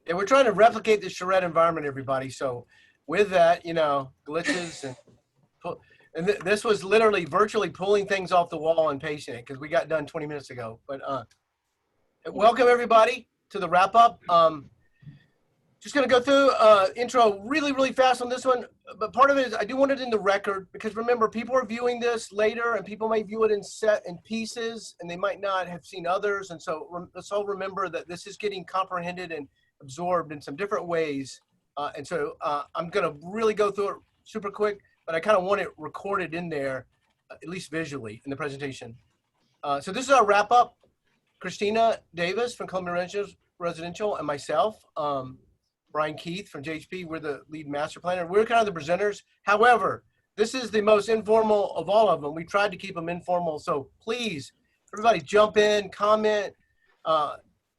Yeah, we're trying to replicate the charrette environment, everybody. So with that, glitches and this was literally virtually pulling things off the wall and pasting it because we got done 20 minutes ago. But welcome everybody to the wrap up. Just going to go through intro really fast on this one. But part of it is I do want it in the record because remember, people are viewing this later and people may view it in pieces and they might not have seen others. And so let's all remember that this is getting comprehended and absorbed in some different ways. And so I'm going to really go through it super quick, but I kind of want it recorded in there, at least visually in the presentation. So this is our wrap up. Christina Davis from Columbia Residential and myself. Brian Keith from JHP, we're the lead master planner. We're kind of the presenters. However, this is the most informal of all of them. We tried to keep them informal. So please, everybody jump in, comment.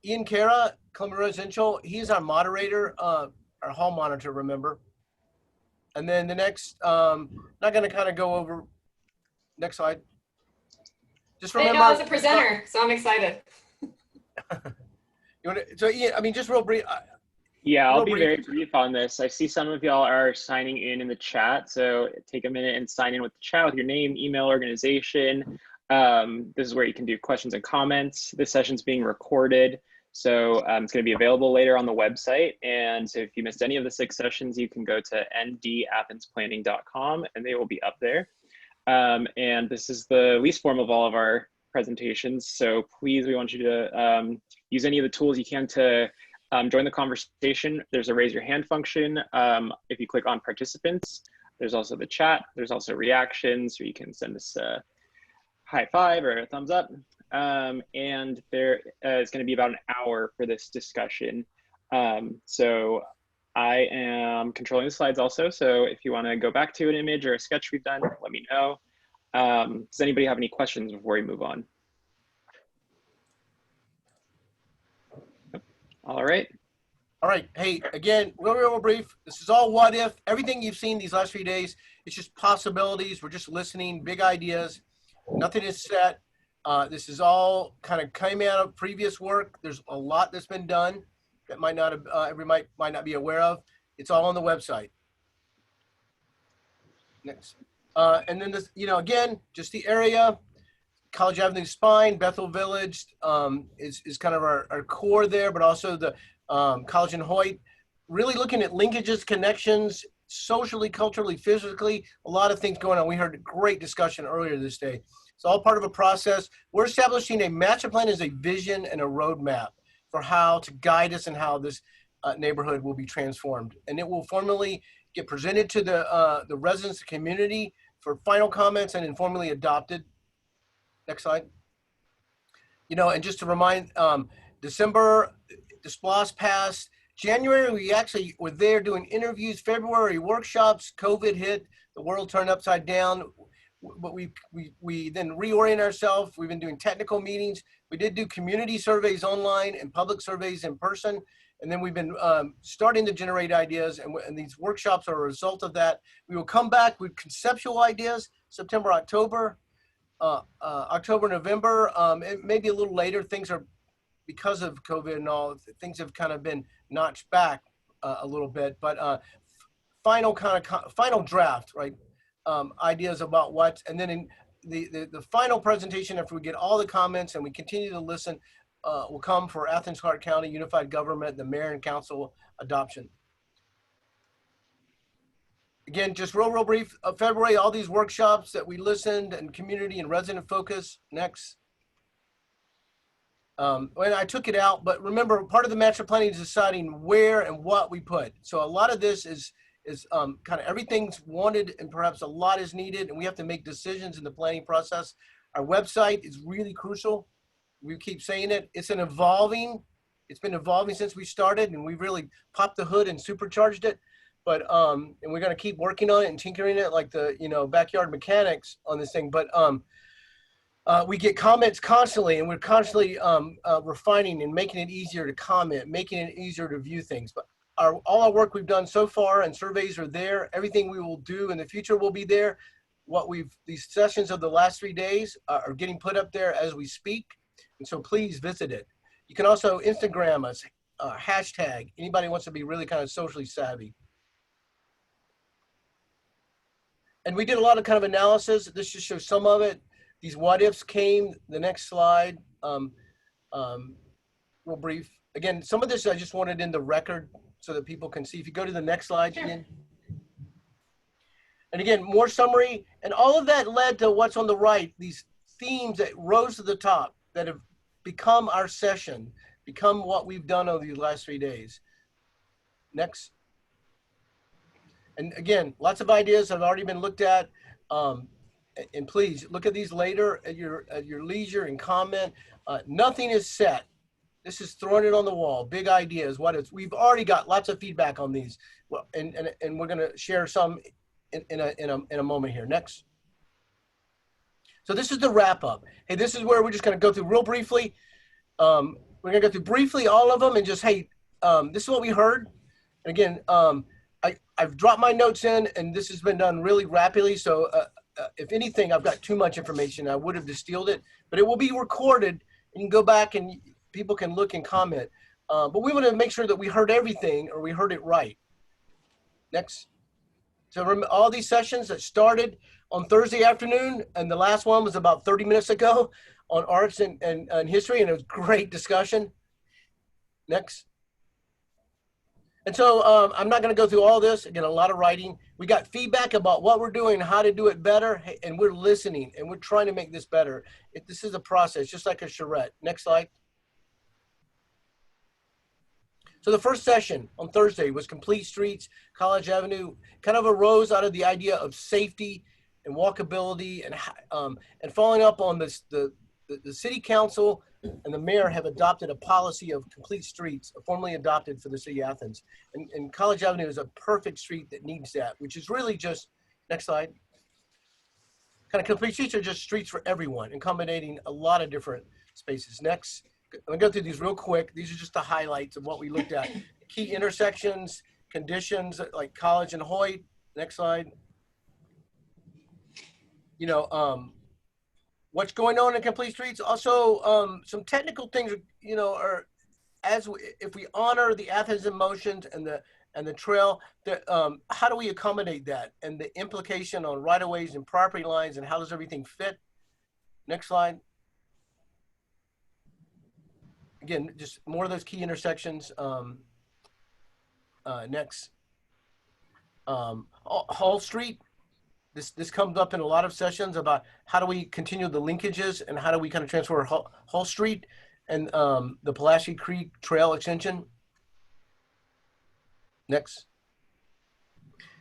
Ian Cara, Columbia Residential, he's our moderator, our hall monitor, remember. And then the next, not gonna kind of go over, next slide. Just remember. I know as a presenter, so I'm excited. So Ian, I mean, just real brief. Yeah, I'll be very brief on this. I see some of y'all are signing in the chat, so take a minute and sign in with the chat with your name, email, organization. This is where you can do questions and comments. This session's being recorded, so it's going to be available later on the website. And so if you missed any of the 6 sessions, you can go to ndathensplanning.com and they will be up there. And this is the least form of all of our presentations, so please, we want you to use any of the tools you can to join the conversation. There's a raise your hand function. If you click on participants, there's also the chat. There's also reactions, where you can send us a high five or a thumbs up. And there is going to be about an hour for this discussion. So I am controlling the slides also. So if you want to go back to an image or a sketch we've done, let me know. Does anybody have any questions before we move on? All right. All right. Hey, again, real brief. This is all what if. Everything you've seen these last few days, it's just possibilities. We're just listening, big ideas. Nothing is set. This is all kind of came out of previous work. There's a lot that's been done that might not have, everybody might not be aware of. It's all on the website. Next. And then this, again, just the area. College Avenue Spine, Bethel Village is kind of our core there, but also the College and Hoyt. Really looking at linkages, connections, socially, culturally, physically, a lot of things going on. We heard a great discussion earlier this day. It's all part of a process. We're establishing a master plan as a vision and a roadmap for how to guide us and how this neighborhood will be transformed. And it will formally get presented to the residents, the community for final comments and informally adopted. Next slide. And just to remind, December, the SPLOST passed. January, we actually were there doing interviews. February, workshops. COVID hit. The world turned upside down. But we then reorient ourselves. We've been doing technical meetings. We did do community surveys online and public surveys in person. And then we've been starting to generate ideas. And these workshops are a result of that. We will come back with conceptual ideas, September, October. October, November, it may be a little later. Things are, because of COVID and all, things have kind of been notched back a little bit, but final draft, right? Ideas about what, and then in the final presentation, after we get all the comments and we continue to listen, will come for Athens Clarke County Unified Government, the mayor and council adoption. Again, just real brief, February, all these workshops that we listened and community and resident focus. Next. And I took it out, but remember, part of the master planning is deciding where and what we put. So a lot of this is kind of everything's wanted and perhaps a lot is needed, and we have to make decisions in the planning process. Our website is really crucial. We keep saying it. It's been evolving since we started, and we've really popped the hood and supercharged it. But and we're going to keep working on it and tinkering it like the backyard mechanics on this thing. But we get comments constantly, and we're constantly refining and making it easier to comment, making it easier to view things. But all our work we've done so far and surveys are there. Everything we will do in the future will be there. These sessions of the last 3 days are getting put up there as we speak. And so please visit it. You can also Instagram us, hashtag. Anybody wants to be really kind of socially savvy. And we did a lot of kind of analysis. This just shows some of it. These what ifs came. The next slide, real brief. Again, some of this I just wanted in the record so that people can see. If you go to the next slide, Sure. Ian. And again, more summary. And all of that led to what's on the right, these themes that rose to the top that have become our session, become what we've done over these last 3 days. Next. And again, lots of ideas have already been looked at. And please look at these later at your leisure and comment. Nothing is set. This is throwing it on the wall. Big ideas. We've already got lots of feedback on these. Well, and we're going to share some in a moment here. Next. So this is the wrap up. Hey, this is where we're just going to go through real briefly. We're going to go through briefly all of them and just, hey, this is what we heard. And again, I've dropped my notes in, and this has been done really rapidly. So if anything, I've got too much information. I would have distilled it, but it will be recorded, and you can go back and people can look and comment. But we want to make sure that we heard everything or we heard it right. Next. So remember all these sessions that started on Thursday afternoon, and the last one was about 30 minutes ago on arts and history, and it was great discussion. Next. And so I'm not going to go through all this. Again, a lot of writing. We got feedback about what we're doing, how to do it better, and we're listening, and we're trying to make this better. This is a process, just like a charrette. Next slide. So the first session on Thursday was Complete Streets, College Avenue, kind of arose out of the idea of safety and walkability, and following up on this, the city council and the mayor have adopted a policy of complete streets, formally adopted for the city of Athens. And College Avenue is a perfect street that needs that, which is really just, next slide. Kind of complete streets are just streets for everyone, accommodating a lot of different spaces. Next, I'm gonna go through these real quick. These are just the highlights of what we looked at. Key intersections, conditions like College and Hoyt. Next slide. You know, what's going on in complete streets. Also, some technical things, you know, are if we honor the Athens in Motions and the trail, how do we accommodate that and the implication on right-of-ways and property lines and how does everything fit? Next slide. Again, just more of those key intersections. Next. Hall Street. This comes up in a lot of sessions about how do we continue the linkages and how do we kind of transfer Hall Street and the Pulaski Creek Trail extension. Next.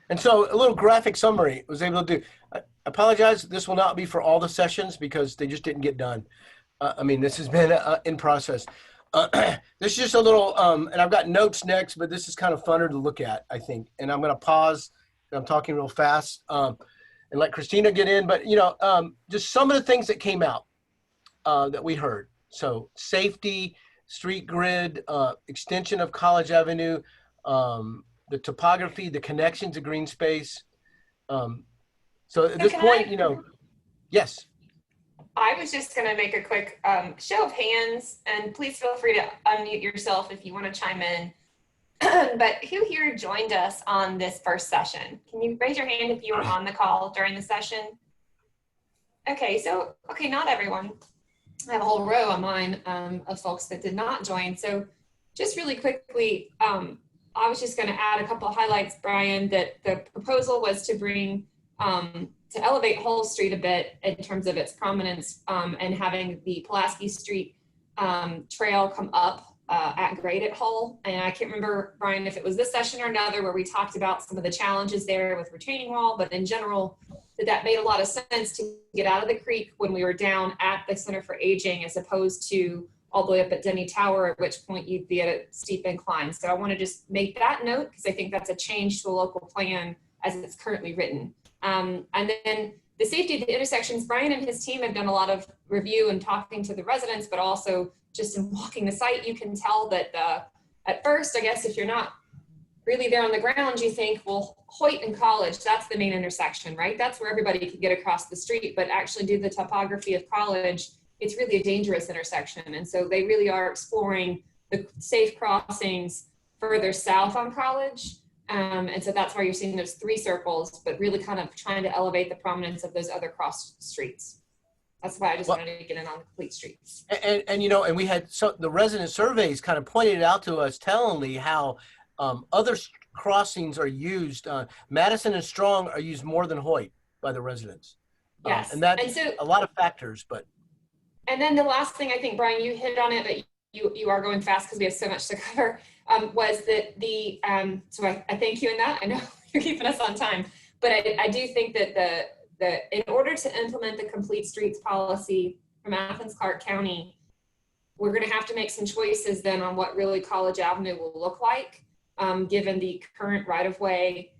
And so a little graphic summary I was able to do. I apologize, this will not be for all the sessions because they just didn't get done. I mean, this has been in process. This is just a little, and I've got notes next, but this is kind of funner to look at, I think. And I'm going to pause. I'm talking real fast. And let Christina get in, but you know, just some of the things that came out that we heard. So safety, street grid, extension of College Avenue, the topography, the connections to green space. So at this point, you know, yes. I was just going to make a quick show of hands, and please feel free to unmute yourself if you want to chime in. But who here joined us on this first session? Can you raise your hand if you were on the call during the session? Okay, so, okay, not everyone. I have a whole row on mine of folks that did not join. So just really quickly, I was just going to add a couple of highlights, Brian, that the proposal was to bring, to elevate Hull Street a bit in terms of its prominence and having the Pulaski Street trail come up at grade at Hull. And I can't remember, Brian, if it was this session or another where we talked about some of the challenges there with retaining wall, but in general, that made a lot of sense to get out of the creek when we were down at the Center for Aging as opposed to all the way up at Denny Tower, at which point you'd be at a steep incline. So I want to just make that note because I think that's a change to a local plan as it's currently written. And then the safety of the intersections, Brian and his team have done a lot of review and talking to the residents, but also just in walking the site, you can tell that at first, I guess, if you're not really there on the ground, you think, well, Hoyt and College, that's the main intersection, right? That's where everybody can get across the street, but actually due to the topography of College, it's really a dangerous intersection. And so they really are exploring the safe crossings further south on College. And so that's why you're seeing those 3 circles, but really kind of trying to elevate the prominence of those other cross streets. That's why I just wanted to get in on the complete streets. And you know, and we had the resident surveys kind of pointed out to us tellingly how other crossings are used. Madison and Strong are used more than Hoyt by the residents. Yes, and that's so, a lot of factors, but. And then the last thing, I think, Brian, you hit on it, but you are going fast because we have so much to cover, was that so I thank you in that. I know you're keeping us on time, but I do think that in order to implement the complete streets policy from Athens-Clarke County, we're going to have to make some choices then on what really College Avenue will look like, given the current right-of-way.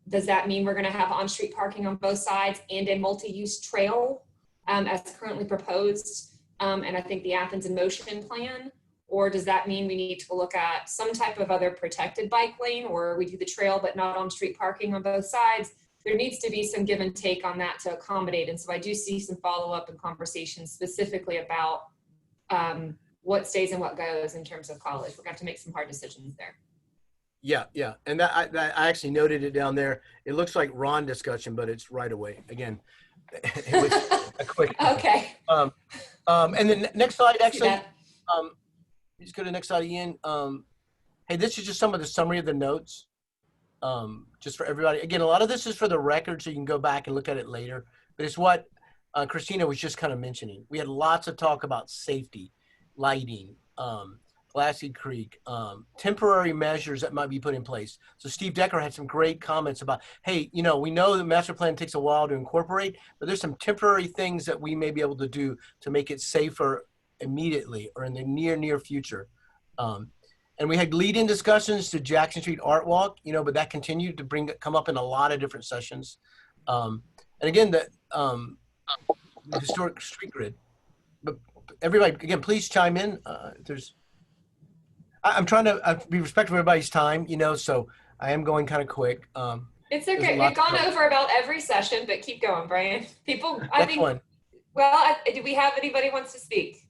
Does that mean we're going to have on-street parking on both sides and a multi-use trail as currently proposed? And I think the Athens in Motion plan, or does that mean we need to look at some type of other protected bike lane, or we do the trail but not on-street parking on both sides? There needs to be some give and take on that to accommodate. And so I do see some follow-up and conversations specifically about what stays and what goes in terms of College. We're going to have to make some hard decisions there. Yeah. And that I actually noted it down there. It looks like Ron discussion, but it's right away. Again, it was a quick. Okay. And then next slide, actually, just go to the next slide, Ian. Hey, this is just some of the summary of the notes, just for everybody. Again, a lot of this is for the record, so you can go back and look at it later. But it's what Christina was just kind of mentioning. We had lots of talk about safety, lighting, Glassy Creek, temporary measures that might be put in place. So Steve Decker had some great comments about, hey, you know, we know the master plan takes a while to incorporate, but there's some temporary things that we may be able to do to make it safer immediately or in the near future. And we had lead-in discussions to Jackson Street Art Walk, you know, but that continued to come up in a lot of different sessions. And again, the historic street grid. But everybody, again, please chime in. I'm trying to be respectful of everybody's time, you know, so I am going kind of quick. It's okay. We've gone over about every session, but keep going, Brian. People, I think, one. Well, do we have anybody who wants to speak?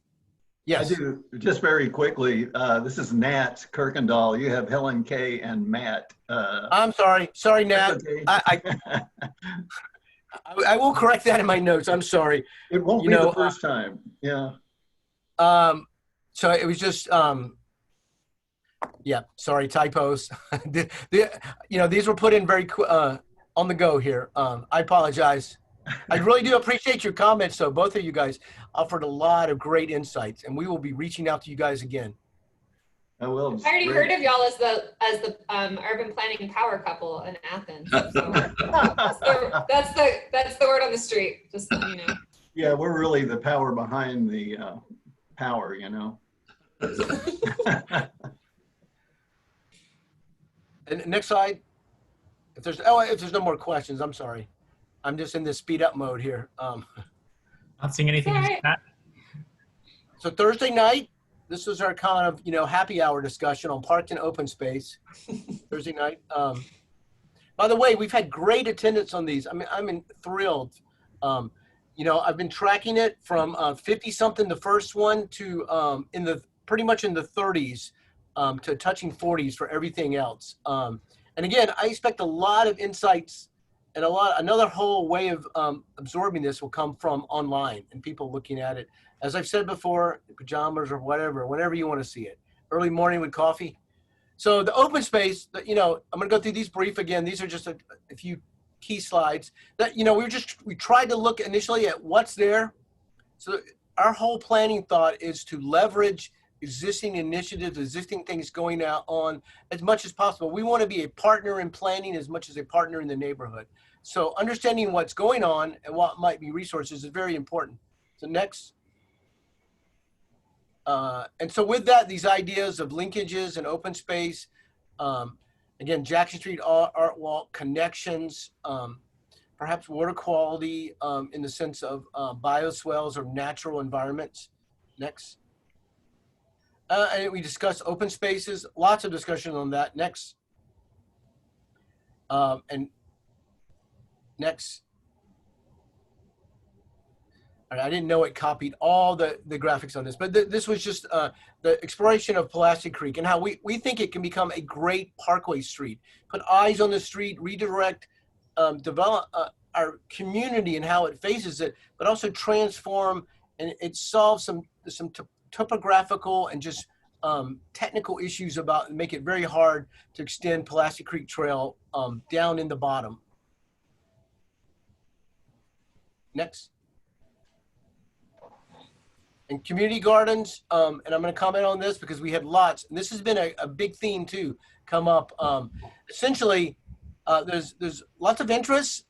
Yes. I do. Just very quickly, this is Nat Kirkendall. You have Helen K. and Matt. I'm sorry. Sorry, Nat. Okay. I will correct that in my notes. I'm sorry. It won't be the first time. Yeah. So it was just, yeah, sorry, typos. You know, these were put in very on the go here. I apologize. I really do appreciate your comments, though. Both of you guys offered a lot of great insights, and we will be reaching out to you guys again. I will. I already heard of y'all as the urban planning power couple in Athens. So that's the word on the street. Just so you know. Yeah, we're really the power behind the power, you know. And next slide. If there's no more questions, I'm sorry. I'm just in this speed up mode here. Not seeing anything. Right. So Thursday night, this was our kind of, you know, happy hour discussion on parks and open space. Thursday night. By the way, we've had great attendance on these. I mean, I'm thrilled. You know, I've been tracking it from 50 something the first one to pretty much in the 30s to touching 40s for everything else. And again, I expect a lot of insights and another whole way of absorbing this will come from online and people looking at it. As I've said before, pajamas or whatever, whenever you want to see it. Early morning with coffee. So the open space, you know, I'm going to go through these brief again. These are just a few key slides that, you know, we tried to look initially at what's there. So our whole planning thought is to leverage existing initiatives, existing things going on as much as possible. We want to be a partner in planning as much as a partner in the neighborhood. So understanding what's going on and what might be resources is very important. So next. And so with that, these ideas of linkages and open space, again, Jackson Street Art Walk, connections, perhaps water quality in the sense of bioswales or natural environments. Next. And we discussed open spaces, lots of discussion on that. Next. And next. I didn't know it copied all the graphics on this, but this was just the exploration of Pulaski Creek and how we think it can become a great parkway street. Put eyes on the street, redirect, develop our community and how it faces it, but also transform and it solves some topographical and just technical issues about make it very hard to extend Pulaski Creek Trail down in the bottom. Next. And community gardens, and I'm going to comment on this because we had lots, and this has been a big theme too, come up. Essentially, there's lots of interest.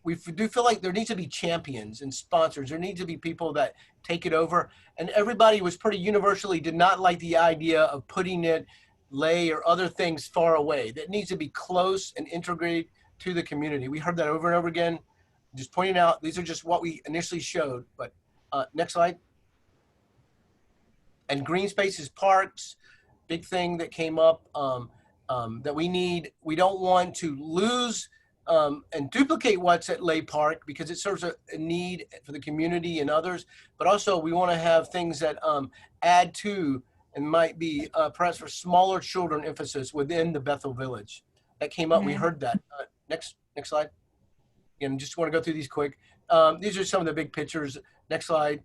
We do feel like there needs to be champions and sponsors. There needs to be people that take it over. And everybody was pretty universally did not like the idea of putting it lay or other things far away. That needs to be close and integrated to the community. We heard that over and over again. Just pointing out, these are just what we initially showed. But next slide. And green spaces, parks, big thing that came up that we need. We don't want to lose and duplicate what's at Lay Park because it serves a need for the community and others. But also we want to have things that add to and might be perhaps for smaller children emphasis within the Bethel Village. That came up. We heard that. Next slide. And just want to go through these quick. These are some of the big pictures. Next slide.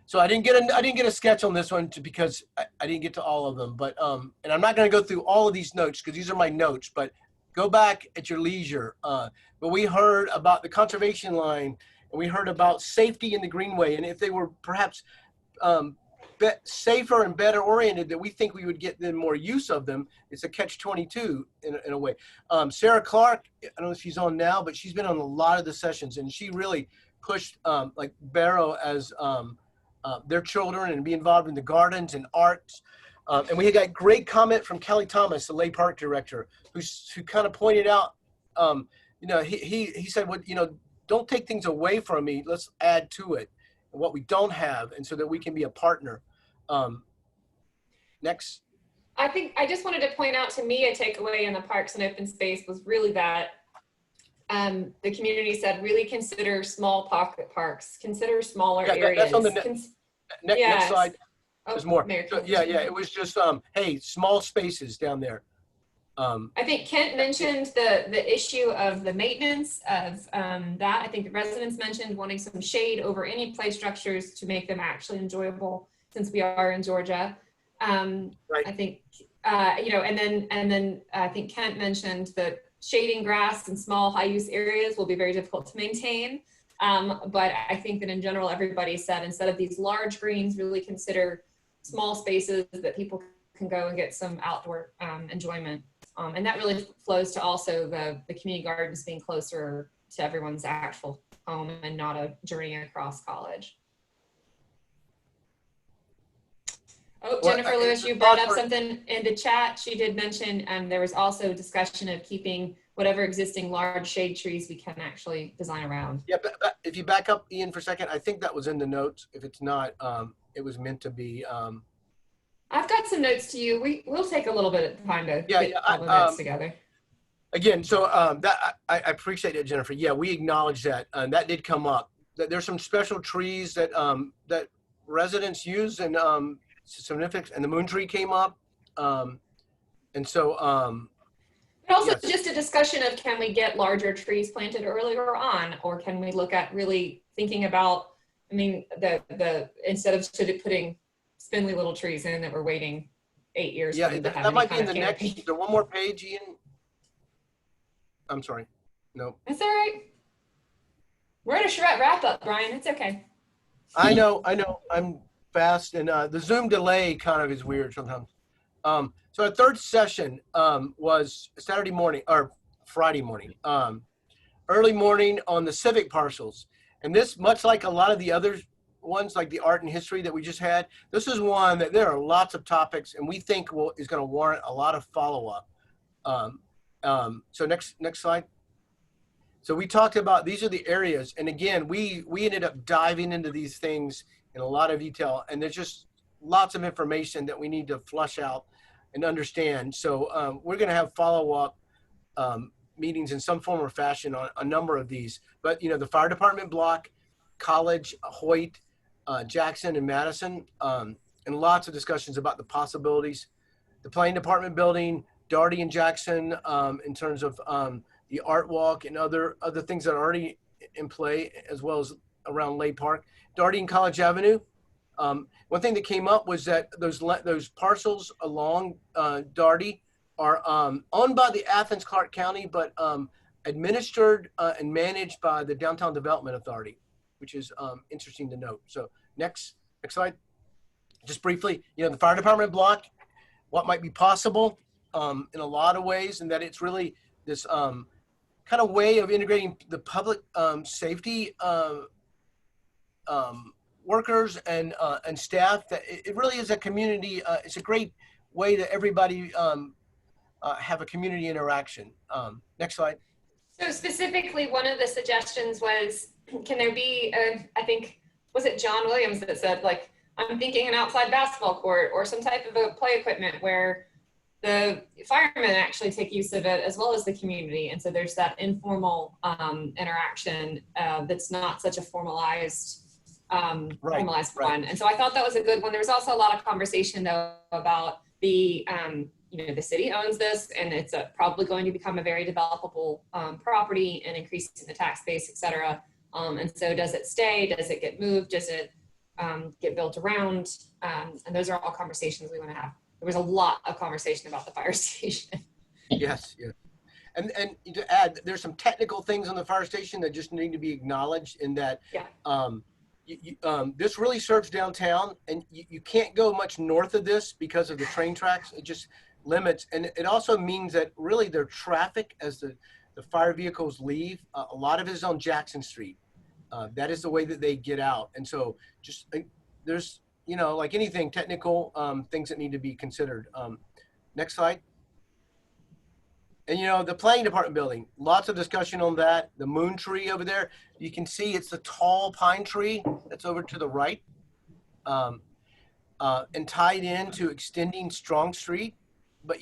So I didn't get a sketch on this one because I didn't get to all of them, but and I'm not going to go through all of these notes because these are my notes, but go back at your leisure. But we heard about the conservation line and we heard about safety in the greenway, and if they were perhaps safer and better oriented, that we think we would get them more use of them. It's a catch-22 in a way. Sarah Clark, I don't know if she's on now, but she's been on a lot of the sessions and she really pushed like Barrow as their children and be involved in the gardens and arts. And we got great comment from Kelly Thomas, the Lay Park director, who kind of pointed out, you know, he said, well, you know, don't take things away from me. Let's add to it and what we don't have, and so that we can be a partner. Next. I think I just wanted to point out, to me, a takeaway in the parks and open space was really that the community said, really consider small pocket parks, consider smaller areas. That's on the next slide. There's more. So, yeah, it was just, hey, small spaces down there. I think Kent mentioned the issue of the maintenance of that. I think the residents mentioned wanting some shade over any play structures to make them actually enjoyable, since we are in Georgia. Right. I think, you know, and then I think Kent mentioned that shading grass in small high-use areas will be very difficult to maintain. But I think that in general, everybody said, instead of these large greens, really consider small spaces that people can go and get some outdoor enjoyment. And that really flows to also the community gardens being closer to everyone's actual home and not a journey across college. Oh, Jennifer Lewis, you brought up something in the chat. She did mention there was also discussion of keeping whatever existing large shade trees we can actually design around. Yeah, but if you back up, Ian, for a second, I think that was in the notes. If it's not, it was meant to be. I've got some notes to you. We'll take a little bit of time to get all the notes together. Again, so that I appreciate it, Jennifer. Yeah, we acknowledge that, and that did come up. That there's some special trees that that residents use and significance, and the moon tree came up, and so. But also yes. Just a discussion of, can we get larger trees planted earlier on, or can we look at really thinking about, I mean, the instead of putting spindly little trees in that we're waiting 8 years. Yeah, for them to have that any might be in kind the of next. canopy. Is there one more page, Ian? I'm sorry. No. It's all right. We're at a wrap up, Brian. It's okay. I know. I'm fast, and the Zoom delay kind of is weird sometimes. So our third session was Saturday morning or Friday morning, early morning on the Civic parcels. And this, much like a lot of the other ones, like the art and history that we just had, this is one that there are lots of topics, and we think is going to warrant a lot of follow-up. So next slide. So we talked about, these are the areas, and again, we ended up diving into these things in a lot of detail, and there's just lots of information that we need to flush out and understand. So we're going to have follow-up meetings in some form or fashion on a number of these. But, the fire department block, College, Hoyt, Jackson, and Madison, and lots of discussions about the possibilities. The planning department building, Doherty and Jackson, in terms of the art walk and other things that are already in play, as well as around Lay Park. Doherty and College Avenue. One thing that came up was that those parcels along Doherty are owned by the Athens Clarke County, but administered and managed by the Downtown Development Authority, which is interesting to note. So next slide. Just briefly, the fire department block, what might be possible in a lot of ways, and that it's really this kind of way of integrating the public safety workers and staff. That it really is a community. It's a great way to everybody have a community interaction. Next slide. So specifically, one of the suggestions was, can there be, I think, was it John Williams that said, like, I'm thinking an outside basketball court or some type of a play equipment where the firemen actually take use of it as well as the community. And so there's that informal interaction that's not such a formalized one. And so I thought that was a good one. There was also a lot of conversation though about the, the city owns this and it's probably going to become a very developable property and increasing the tax base, et cetera. And so does it stay? Does it get moved? Does it get built around? And those are all conversations we want to have. There was a lot of conversation about the fire station. Yes. And to add, there's some technical things on the fire station that just need to be acknowledged in that this really serves downtown, and you can't go much north of this because of the train tracks. It just limits, and it also means that really their traffic as the fire vehicles leave, a lot of it is on Jackson Street. That is the way that they get out. And so just there's, like anything technical, things that need to be considered. Next slide. And, the planning department building, lots of discussion on that. The moon tree over there, you can see it's the tall pine tree that's over to the right, and tied into extending Strong Street. But,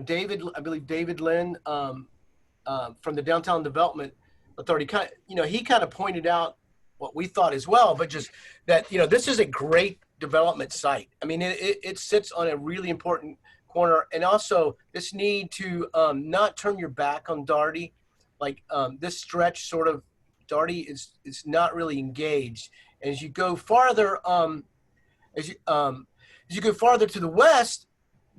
David, I believe David Lynn from the Downtown Development Authority, he kind of pointed out what we thought as well, but just that, this is a great development site. I mean, it sits on a really important corner, and also this need to not turn your back on Doherty. Like this stretch sort of, Doherty is not really engaged. As you go farther, as you go farther to the west,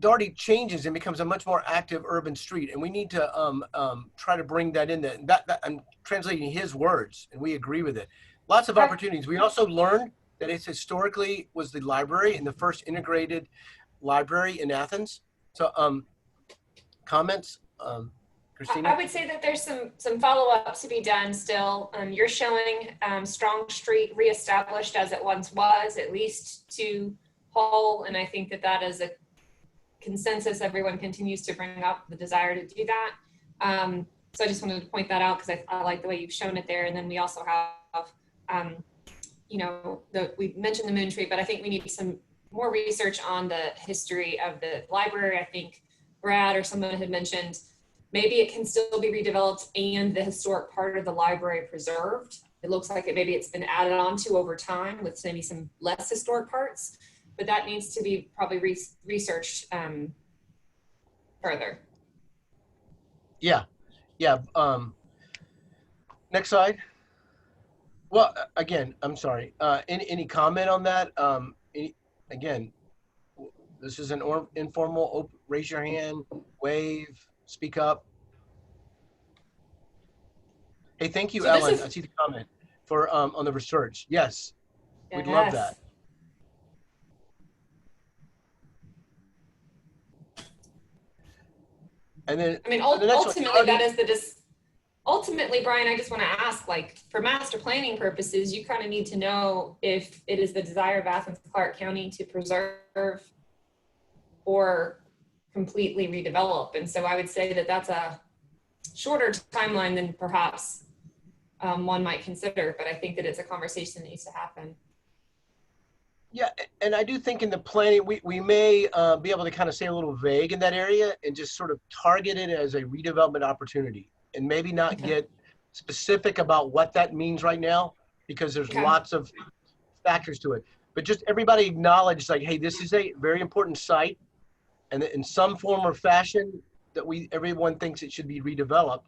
Doherty changes and becomes a much more active urban street, and we need to try to bring that in. That I'm translating his words, and we agree with it. Lots of opportunities. We also learned that it historically was the library and the first integrated library in Athens. So, comments, Christina? I would say that there's some follow-up to be done still. You're showing Strong Street reestablished as it once was, at least to Hull, and I think that is a consensus. Everyone continues to bring up the desire to do that. So I just wanted to point that out because I like the way you've shown it there. And then we also have, we mentioned the moon tree, but I think we need some more research on the history of the library. I think Brad or someone had mentioned maybe it can still be redeveloped and the historic part of the library preserved. It looks like maybe it's been added on to over time with maybe some less historic parts, but that needs to be probably researched further. Yeah. Next slide. Well, again, I'm sorry. Any comment on that? Again, this is an informal. Raise your hand, wave, speak up. Hey, thank you, Ellen. I see the comment for on the research. Yes, we'd love that. And then, I mean, ultimately, that is ultimately, Brian, I just want to ask, like, for master planning purposes, you kind of need to know if it is the desire of Athens Clarke County to preserve or completely redevelop. And so I would say that that's a shorter timeline than perhaps one might consider, but I think that it's a conversation that needs to happen. Yeah, and I do think in the planning, we may be able to kind of stay a little vague in that area and just sort of target it as a redevelopment opportunity and maybe not Okay. get specific about what that means right now because there's Okay. lots of factors to it. But just everybody acknowledge like, hey, this is a very important site and in some form or fashion that everyone thinks it should be redeveloped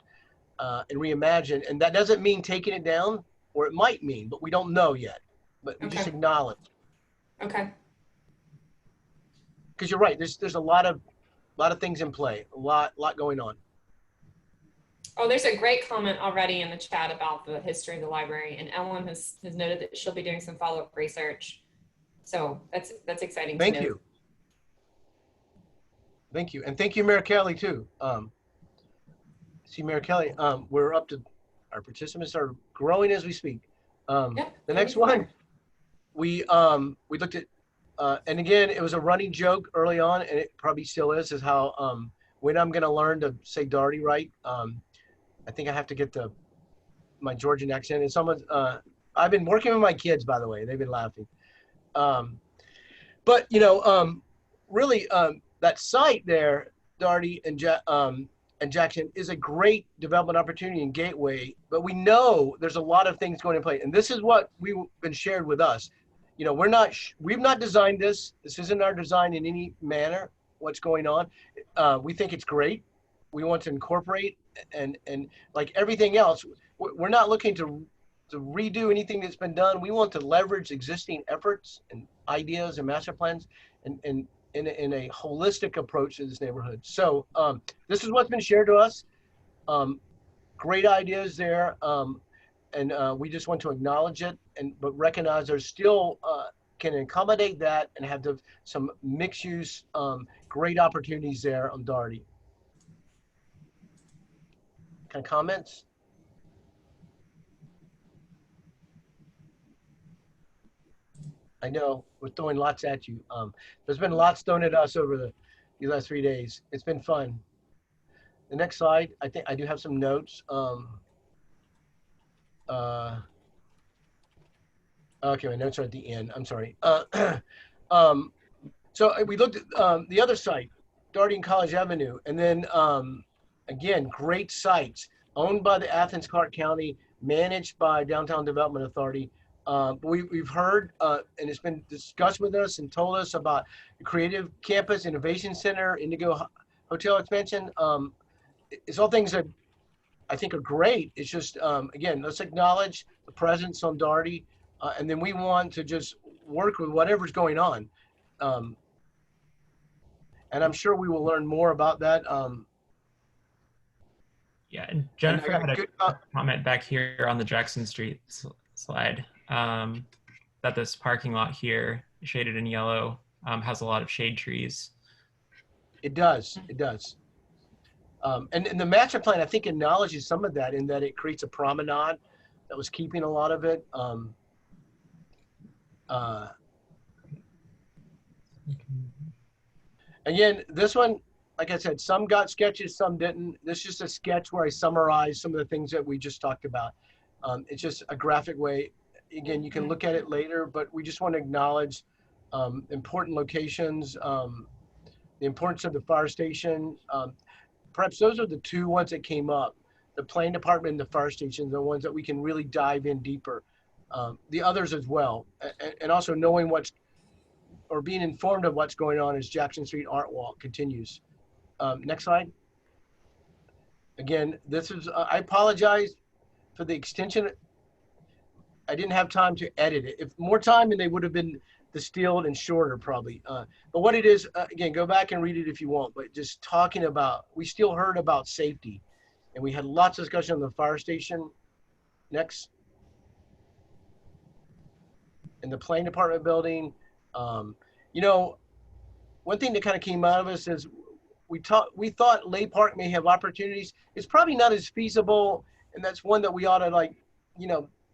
and reimagined. And that doesn't mean taking it down, or it might mean, but we don't know yet. But we just Okay. acknowledge. Okay. Because you're right, there's a lot of things in play, a lot going on. Oh, there's a great comment already in the chat about the history of the library, and Ellen has noted that she'll be doing some follow-up research. So that's exciting. Thank you. Thank you, and thank you, Mayor Kelly too. See, Mayor Kelly, we're up to our participants are growing as we speak. Yep. The next one, we looked at, and again, it was a running joke early on, and it probably still is how when I'm going to learn to say Darty right. I think I have to get my Georgian accent. And someone, I've been working with my kids, by the way. They've been laughing. But really, that site there, Darty and Jackson, is a great development opportunity and gateway. But we know there's a lot of things going in play, and this is what we've been shared with us. We've not designed this. This isn't our design in any manner. What's going on? We think it's great. We want to incorporate and like everything else, we're not looking to redo anything that's been done. We want to leverage existing efforts and ideas and master plans and in a holistic approach to this neighborhood. So this is what's been shared to us. Great ideas there. And we just want to acknowledge it but recognize there's still can accommodate that and have some mixed use great opportunities there on Darty. Kind of comments? I know we're throwing lots at you. There's been lots thrown at us over the last 3 days. It's been fun. The next slide, I think I do have some notes. Okay, my notes are at the end. I'm sorry. So we looked at the other site, Darty and College Avenue, and then again, great sites owned by the Athens Clarke County, managed by Downtown Development Authority. We've heard, and it's been discussed with us and told us about the Creative Campus Innovation Center, Indigo Hotel expansion. It's all things that I think are great. It's just, again, let's acknowledge the presence on Darty, and then we want to just work with whatever's going on. And I'm sure we will learn more about that. Yeah, and Jennifer had a comment back here on the Jackson Street slide that this parking lot here, shaded in yellow, has a lot of shade trees. It does. It does. And the master plan, I think, acknowledges some of that in that it creates a promenade that was keeping a lot of it. Again, this one, like I said, some got sketches, some didn't. This is just a sketch where I summarize some of the things that we just talked about. It's just a graphic way. Again, you can look at it later, but we just want to acknowledge important locations, the importance of the fire station. Perhaps those are the two ones that came up. The planning department and the fire station are the ones that we can really dive in deeper. The others as well. And also knowing or being informed of what's going on as Jackson Street Art Walk continues. Next slide. Again, this is, I apologize for the extension. I didn't have time to edit it. If more time, and they would have been distilled and shorter probably. But what it is, again, go back and read it if you want, but just talking about, we still heard about safety, and we had lots of discussion on the fire station. Next. In the planning department building. One thing that kind of came out of us is we thought Lay Park may have opportunities. It's probably not as feasible, and that's one that we ought to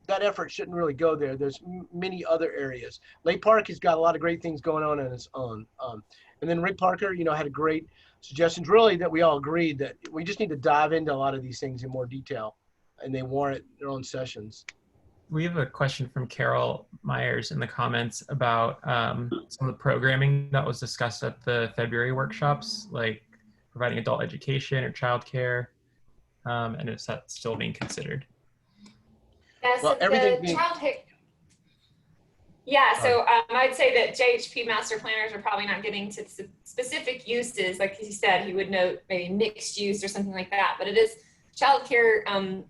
that effort shouldn't really go there. There's many other areas. Lay Park has got a lot of great things going on its own. And then Rick Parker, had a great suggestions, really, that we all agreed that we just need to dive into a lot of these things in more detail, and they warrant their own sessions. We have a question from Carol Myers in the comments about some of the programming that was discussed at the February workshops, like providing adult education or childcare, and is that still being considered? Yes, Well, everything being, yeah, so I'd say that JHP master planners are probably not getting to specific uses. Like he said, he would note maybe mixed use or something like that, but it is, childcare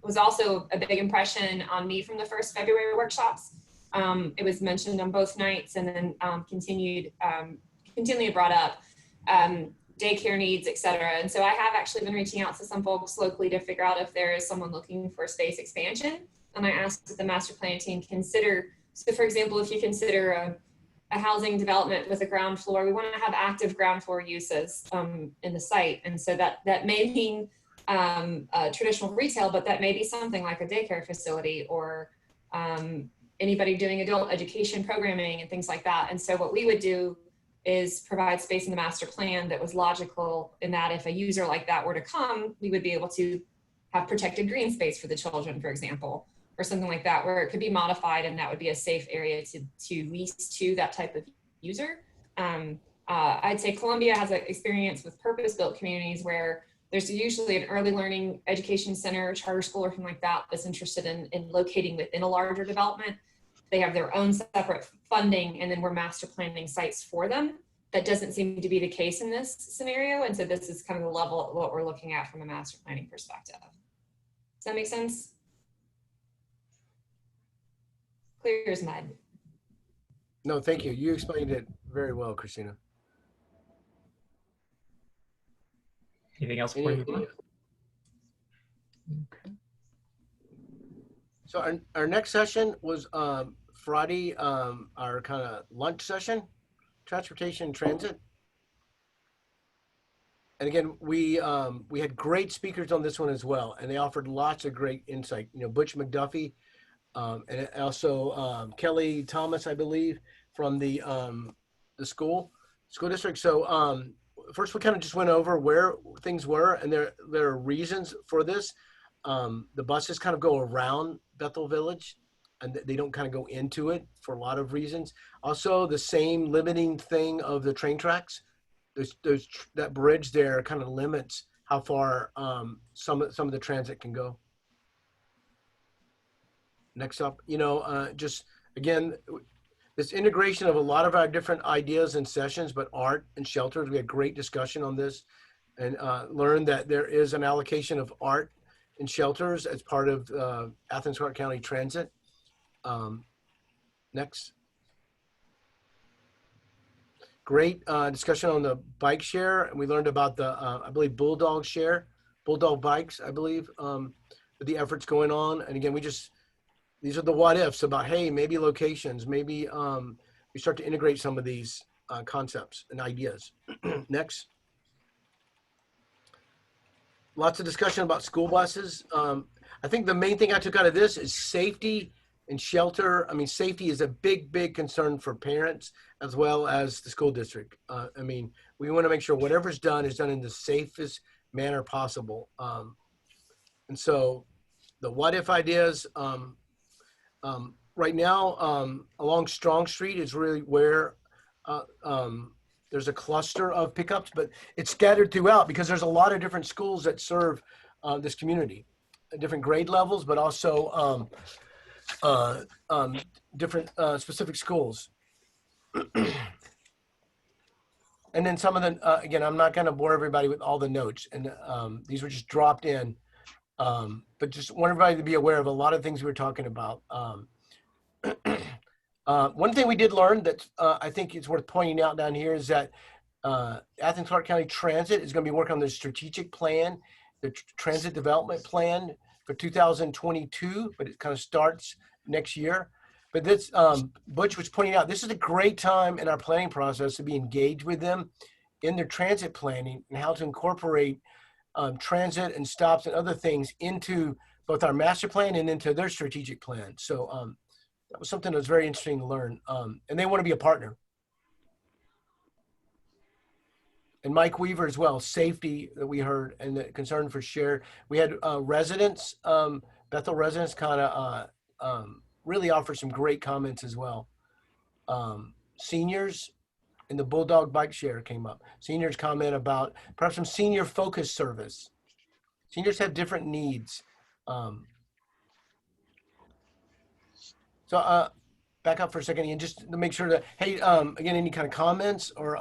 was also a big impression on me from the first February workshops. It was mentioned on both nights and then continually brought up. Daycare needs, et cetera. And so I have actually been reaching out to some folks locally to figure out if there is someone looking for space expansion. And I asked that the master planning team consider, so for example, if you consider a housing development with a ground floor, we want to have active ground floor uses in the site. And so that may mean traditional retail, but that may be something like a daycare facility or anybody doing adult education programming and things like that. And so what we would do is provide space in the master plan that was logical in that if a user like that were to come, we would be able to have protected green space for the children, for example, or something like that, where it could be modified and that would be a safe area to lease to that type of user. I'd say Columbia has an experience with purpose-built communities where there's usually an early learning education center, charter school, or something like that that's interested in locating within a larger development. They have their own separate funding, and then we're master planning sites for them. That doesn't seem to be the case in this scenario, and so this is kind of the level of what we're looking at from a master planning perspective. Does that make sense? Clear as mud. no, thank you. You explained it very well, Christina. Anything else before we move on? Okay. So our next session was Friday, our kind of lunch session, transportation and transit. And again, we had great speakers on this one as well, and they offered lots of great insight. You know, Butch McDuffie, and also Kelly Thomas, I believe, from the school district. So first, we kind of just went over where things were, and there are reasons for this. The buses kind of go around Bethel Village, and they don't kind of go into it for a lot of reasons. Also, the same limiting thing of the train tracks. There's that bridge there kind of limits how far some of the transit can go. Next up, you know, just again, this integration of a lot of our different ideas and sessions, but art and shelters. We had great discussion on this, and learned that there is an allocation of art and shelters as part of Athens-Clarke County Transit. Next. Great discussion on the bike share. And we learned about the, I believe, Bulldog bikes, I believe, the efforts going on. And again, these are the what ifs about, hey, maybe locations, maybe we start to integrate some of these concepts and ideas. Next. Lots of discussion about school buses. I think the main thing I took out of this is safety and shelter. I mean, safety is a big, big concern for parents as well as the school district. I mean, we want to make sure whatever's done is done in the safest manner possible. And so the what if ideas, right now along Strong Street is really where there's a cluster of pickups, but it's scattered throughout because there's a lot of different schools that serve this community, different grade levels, but also different specific schools. And then some of the, again, I'm not going to bore everybody with all the notes, and these were just dropped in, but just want everybody to be aware of a lot of things we were talking about. One thing we did learn that I think it's worth pointing out down here is that Athens-Clarke County Transit is going to be working on the strategic plan, the transit development plan for 2022, but it kind of starts next year. But this, Butch was pointing out, this is a great time in our planning process to be engaged with them in their transit planning and how to incorporate transit and stops and other things into both our master plan and into their strategic plan. So that was something that was very interesting to learn. And they want to be a partner. And Mike Weaver as well, safety that we heard, and the concern for share. We had residents, Bethel residents kind of really offered some great comments as well. Seniors and the Bulldog bike share came up. Seniors comment about perhaps some senior focused service. Seniors have different needs. So back up for a second, Ian, just to make sure that, hey, again, any kind of comments or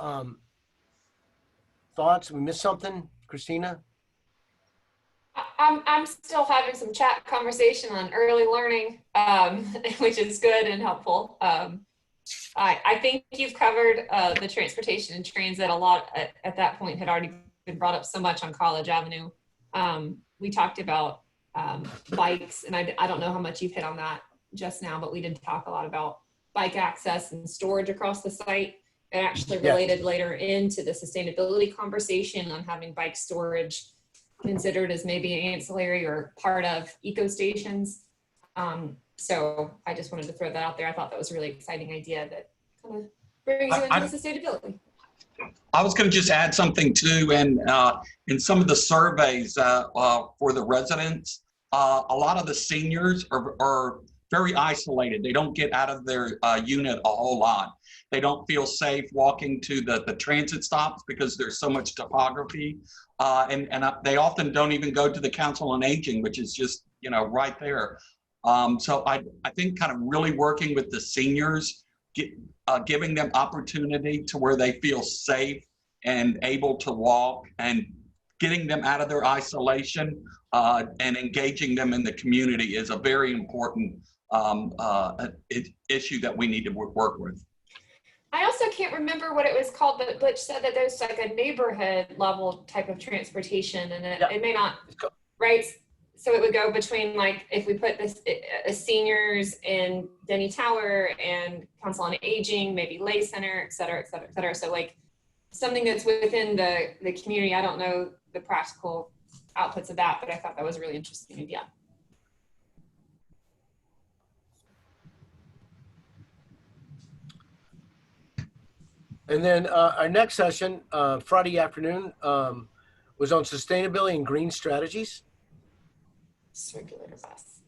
thoughts? We missed something, Christina? I'm still having some chat conversation on early learning, which is good and helpful. I think you've covered the transportation and transit a lot at that point, had already been brought up so much on College Avenue. We talked about bikes, and I don't know how much you've hit on that just now, but we did talk a lot about bike access and storage across the site. It actually related later into the sustainability conversation on having bike storage considered as maybe an ancillary or part of eco stations. So I just wanted to throw that out there. I thought that was a really exciting idea that kind of brings you into the sustainability. I was going to just add something too, and in some of the surveys for the residents, a lot of the seniors are very isolated. They don't get out of their unit a whole lot. They don't feel safe walking to the transit stops because there's so much topography, and they often don't even go to the Council on Aging, which is just right there. So I think kind of really working with the seniors, giving them opportunity to where they feel safe and able to walk, and getting them out of their isolation and engaging them in the community is a very important issue that we need to work with. I also can't remember what it was called, but Butch said that there's like a neighborhood level type of transportation, and it may not, right? So it would go between, like, if we put this seniors in Denny Tower and Council on Aging, maybe Lay Center, et cetera, et cetera, et cetera. So like something that's within the community. I don't know the practical outputs of that, but I thought that was a really interesting idea. And then our next session, Friday afternoon, was on sustainability and green strategies. Circulator bus.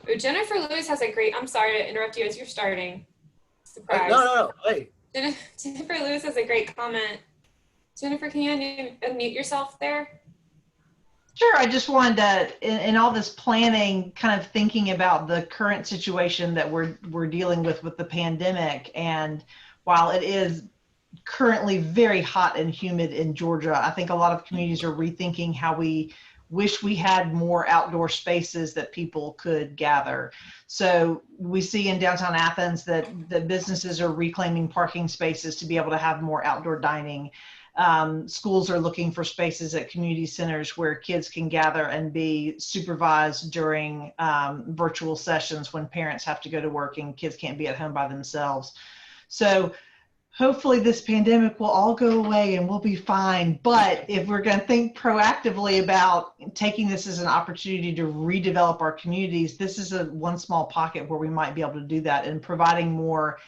Oh, Jennifer Lewis has a great, I'm sorry to interrupt you as you're starting. Surprise. No. Hey. Jennifer Lewis has a great comment. Jennifer, can you unmute yourself there? Sure. I just wanted to, in all this planning, kind of thinking about the current situation that we're dealing with the pandemic. And while it is currently very hot and humid in Georgia, I think a lot of communities are rethinking how we wish we had more outdoor spaces that people could gather. So we see in downtown Athens that the businesses are reclaiming parking spaces to be able to have more outdoor dining. Schools are looking for spaces at community centers where kids can gather and be supervised during virtual sessions when parents have to go to work and kids can't be at home by themselves. So hopefully this pandemic will all go away and we'll be fine. But if we're going to think proactively about taking this as an opportunity to redevelop our communities, this is one small pocket where we might be able to do that, and providing more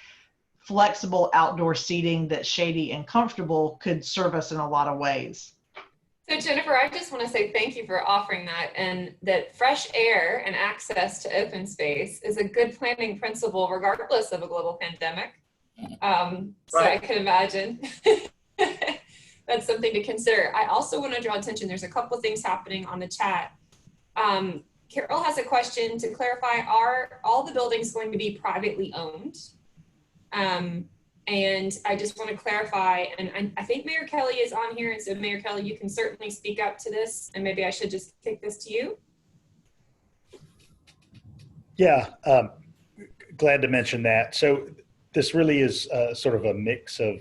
flexible outdoor seating that's shady and comfortable could serve us in a lot of ways. So Jennifer, I just want to say thank you for offering that, and that fresh air and access to open space is a good planning principle regardless of a global pandemic. So I can imagine that's something to consider. I also want to draw attention, there's a couple of things happening on the chat. Carol has a question to clarify, are all the buildings going to be privately owned? And I just want to clarify, and I think Mayor Kelly is on here, and so Mayor Kelly, you can certainly speak up to this, and maybe I should just kick this to you. Yeah, glad to mention that. So this really is sort of a mix of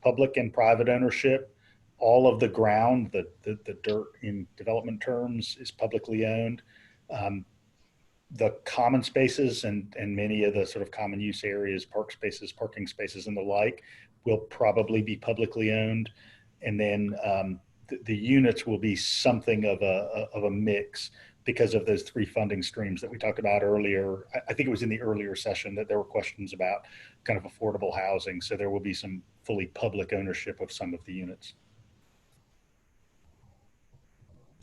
public and private ownership. All of the ground, the dirt in development terms, is publicly owned. The common spaces and many of the sort of common use areas, park spaces, parking spaces, and the like, will probably be publicly owned. And then the units will be something of a mix because of those three funding streams that we talked about earlier. I think it was in the earlier session that there were questions about kind of affordable housing. So there will be some fully public ownership of some of the units.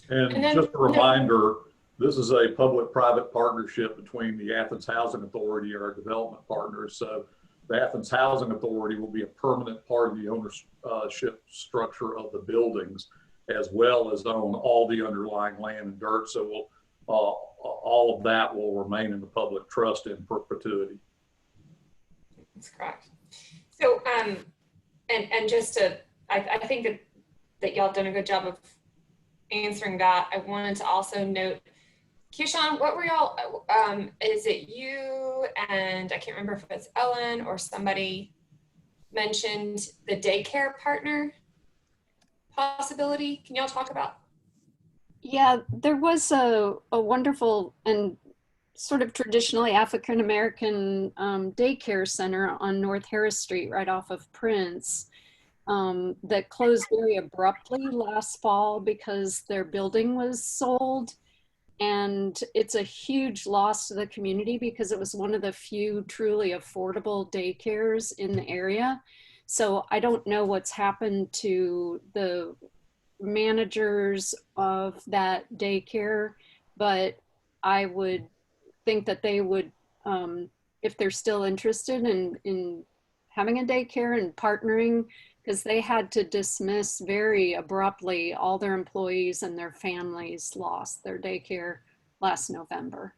And just a reminder, This is a public-private partnership between the Athens Housing Authority and our development partners. So the Athens Housing Authority will be a permanent part of the ownership structure of the buildings, as well as own all the underlying land and dirt. So we'll, all of that will remain in the public trust in perpetuity. That's correct. So, and just to, I think that y'all have done a good job of answering that. I wanted to also note, Keyshawn, what were y'all, is it you and I can't remember if it's Ellen or somebody mentioned the daycare partner possibility? Can y'all talk about? Yeah, there was a wonderful and sort of traditionally African-American daycare center on North Harris Street, right off of Prince, that closed very abruptly last fall because their building was sold. And it's a huge loss to the community because it was one of the few truly affordable daycares in the area. So I don't know what's happened to the managers of that daycare, but I would think that they would, if they're still interested in having a daycare and partnering, because they had to dismiss very abruptly all their employees and their families lost their daycare last November.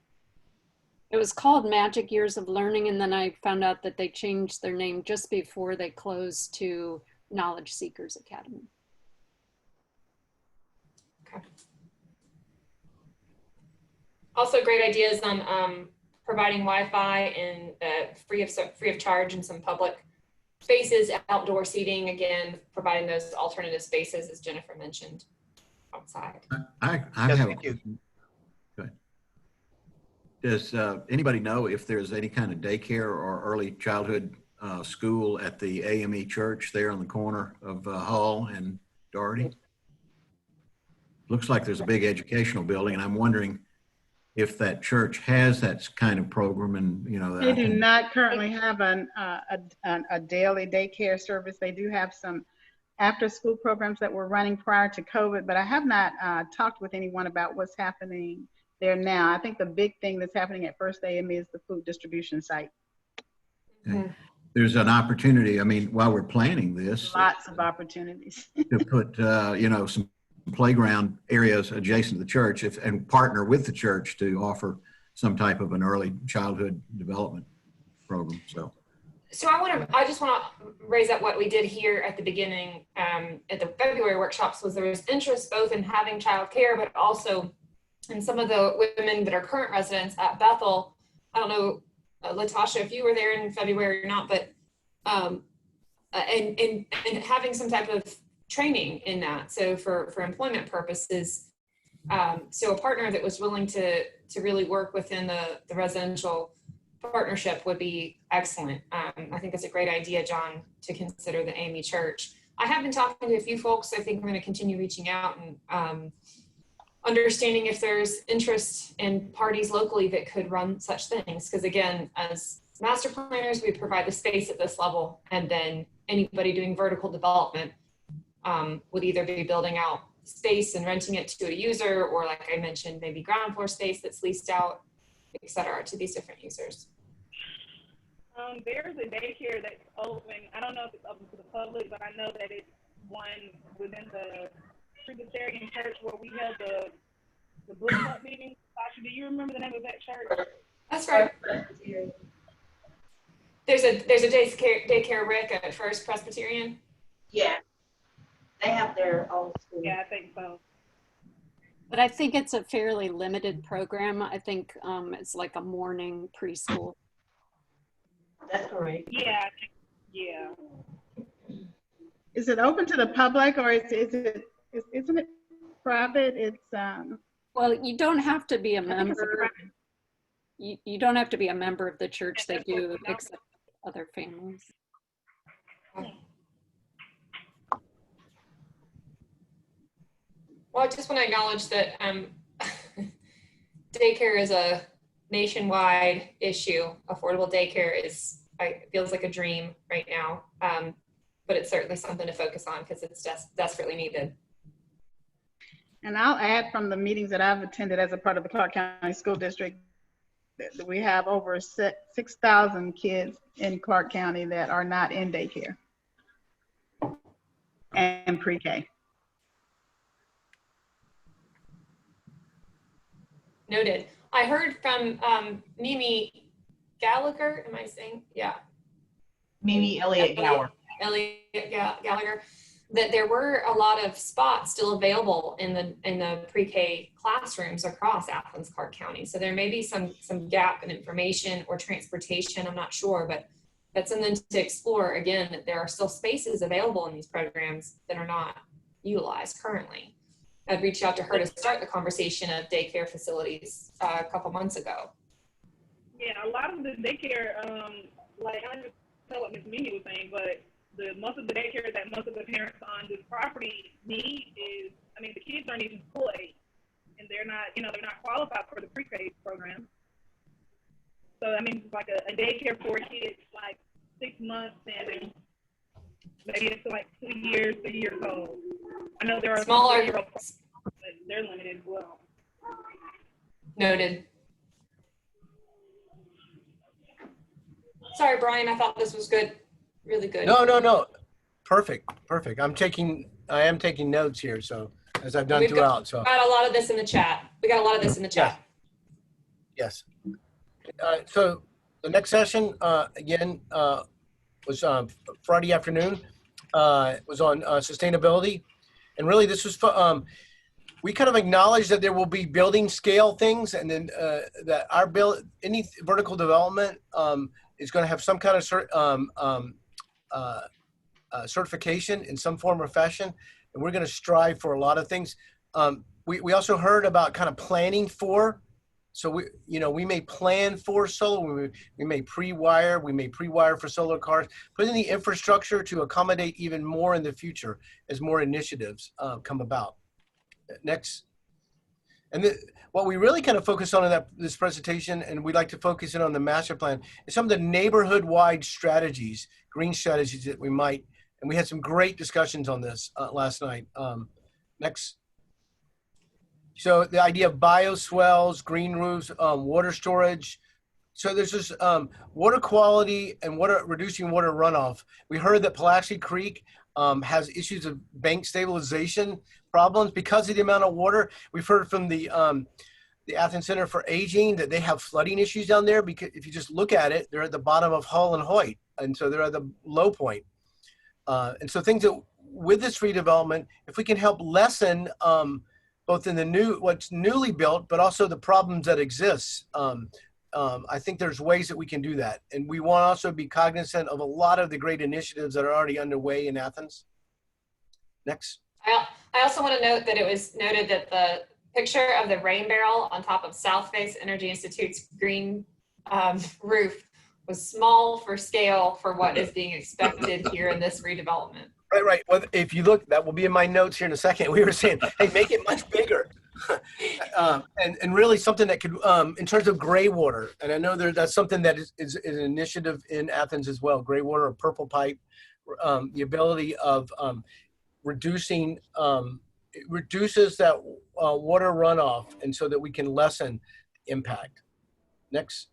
It was called Magic Years of Learning, and then I found out that they changed their name just before they closed to Knowledge Seekers Academy. Okay. Also great ideas on providing Wi-Fi and free of charge in some public spaces, outdoor seating, again, providing those alternative spaces, as Jennifer mentioned, outside. I Yes, have. thank you. Go ahead. Does anybody know if there's any kind of daycare or early childhood school at the AME church there on the corner of Hull and Doherty? Looks like there's a big educational building, and I'm wondering if that church has that kind of program. And you know, they do not currently have a daily daycare service. They do have some after-school programs that were running prior to COVID, but I have not talked with anyone about what's happening there now. I think the big thing that's happening at First AME is the food distribution site. Okay. There's an opportunity. I mean, while we're planning this, lots of opportunities to put you know, some playground areas adjacent to the church, and partner with the church to offer some type of an early childhood development program. So I just want to raise up what we did here at the beginning at the February workshops. Was there was interest both in having childcare, but also in some of the women that are current residents at Bethel. I don't know, Latasha, if you were there in February or not, but and having some type of training in that. So for employment purposes, so a partner that was willing to really work within the residential partnership would be excellent. I think it's a great idea, John, to consider the AME Church. I have been talking to a few folks. I think I'm going to continue reaching out and understanding if there's interest in parties locally that could run such things. Because again, as master planners, we provide the space at this level, and then anybody doing vertical development would either be building out space and renting it to a user, or like I mentioned, maybe ground floor space that's leased out, et cetera, to these different users. There's a daycare that's open. I don't know if it's open to the public, but I know that it's one within the Presbyterian church where we held the book club meeting. Sasha, do you remember the name of that church? That's right. There's a daycare, Rick, at First Presbyterian. Yeah, they have their own school. Yeah, I think so. But I think it's a fairly limited program. I think it's like a morning preschool. That's correct. Yeah, yeah. Is it open to the public, or isn't it private? It's well, you don't have to be a member. You don't have to be a member of the church. They do accept other families. Well, I just want to acknowledge that daycare is a nationwide issue. Affordable daycare feels like a dream right now, but it's certainly something to focus on because it's desperately needed. And I'll add from the meetings that I've attended as a part of the Clark County School District, that we have over 6,000 kids in Clark County that are not in daycare and pre-K. Noted. I heard from Mimi Gallagher, am I saying? Yeah. Mimi Elliott Gower. Gallagher, that there were a lot of spots still available in the pre-K classrooms across Athens, Clark County. So there may be some gap in information or transportation, I'm not sure, but that's something to explore. Again, that there are still spaces available in these programs that are not utilized currently. I'd reached out to her to start the conversation of daycare facilities a couple months ago. Yeah, a lot of the daycare, like I just know what Ms. Mimi was saying, but most of the daycare that most of the parents on this property need is, I mean, the kids aren't even full age, and they're not qualified for the pre-K program. So I mean, it's like a daycare for kids like 6 months and maybe it's like 2 years, 3 years old. I know there are smaller, but they're limited as well. Noted. Sorry, Brian, I thought this was good. Really good. No. Perfect. I am taking notes here. So as I've done throughout. So got a lot of this in the chat. We got a lot of this in the chat. Yes. So the next session, again, was Friday afternoon. It was on sustainability. And really this was, we kind of acknowledge that there will be building scale things, and then that any vertical development is going to have some kind of certification in some form or fashion. And we're going to strive for a lot of things. We also heard about kind of planning for. So we may plan for solar, we may pre-wire for solar cars, putting the infrastructure to accommodate even more in the future as more initiatives come about. Next. And what we really kind of focus on in this presentation, and we'd like to focus in on the master plan, is some of the neighborhood-wide strategies, green strategies that we might, and we had some great discussions on this last night. Next. So the idea of bioswales, green roofs, water storage. So there's this water quality and reducing water runoff. We heard that Pulaski Creek has issues of bank stabilization problems because of the amount of water. We've heard from the Athens Center for Aging that they have flooding issues down there, because if you just look at it, they're at the bottom of Hull and Hoyt. And so they're at the low point. And so things that with this redevelopment, if we can help lessen both in what's newly built, but also the problems that exist. I think there's ways that we can do that. And we want to also be cognizant of a lot of the great initiatives that are already underway in Athens. Next. I also want to note that it was noted that the picture of the rain barrel on top of South Face Energy Institute's green roof was small for scale for what is being expected here in this redevelopment. Right. Well, if you look, that will be in my notes here in a second. We were saying, hey, make it much bigger. And really something that could, in terms of gray water, and I know that's something that is an initiative in Athens as well, gray water or purple pipe, the ability of reducing, it reduces that water runoff, and so that we can lessen impact. Next.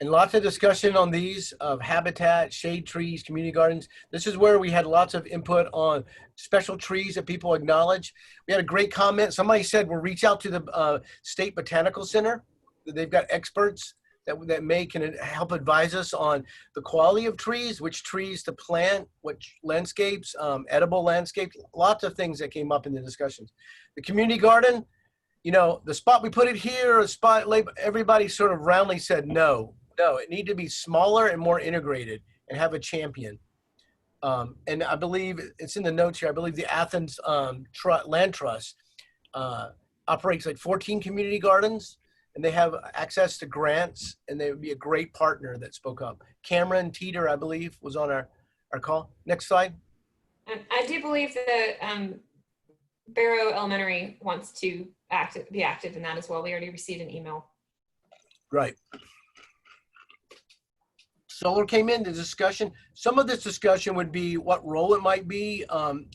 And lots of discussion on these of habitat, shade trees, community gardens. This is where we had lots of input on special trees that people acknowledge. We had a great comment. Somebody said, we'll reach out to the State Botanical Center. They've got experts that can help advise us on the quality of trees, which trees to plant, which landscapes, edible landscapes, lots of things that came up in the discussions. The community garden, the spot we put it here, a spot, everybody sort of roundly said no. No, it needed to be smaller and more integrated and have a champion. And I believe it's in the notes here. I believe the Athens Land Trust operates like 14 community gardens, and they have access to grants, and they would be a great partner that spoke up. Cameron Teeter, I believe, was on our call. Next slide. I do believe that Barrow Elementary wants to be active in that as well. We already received an email. Right. Solar came into discussion. Some of this discussion would be what role it might be,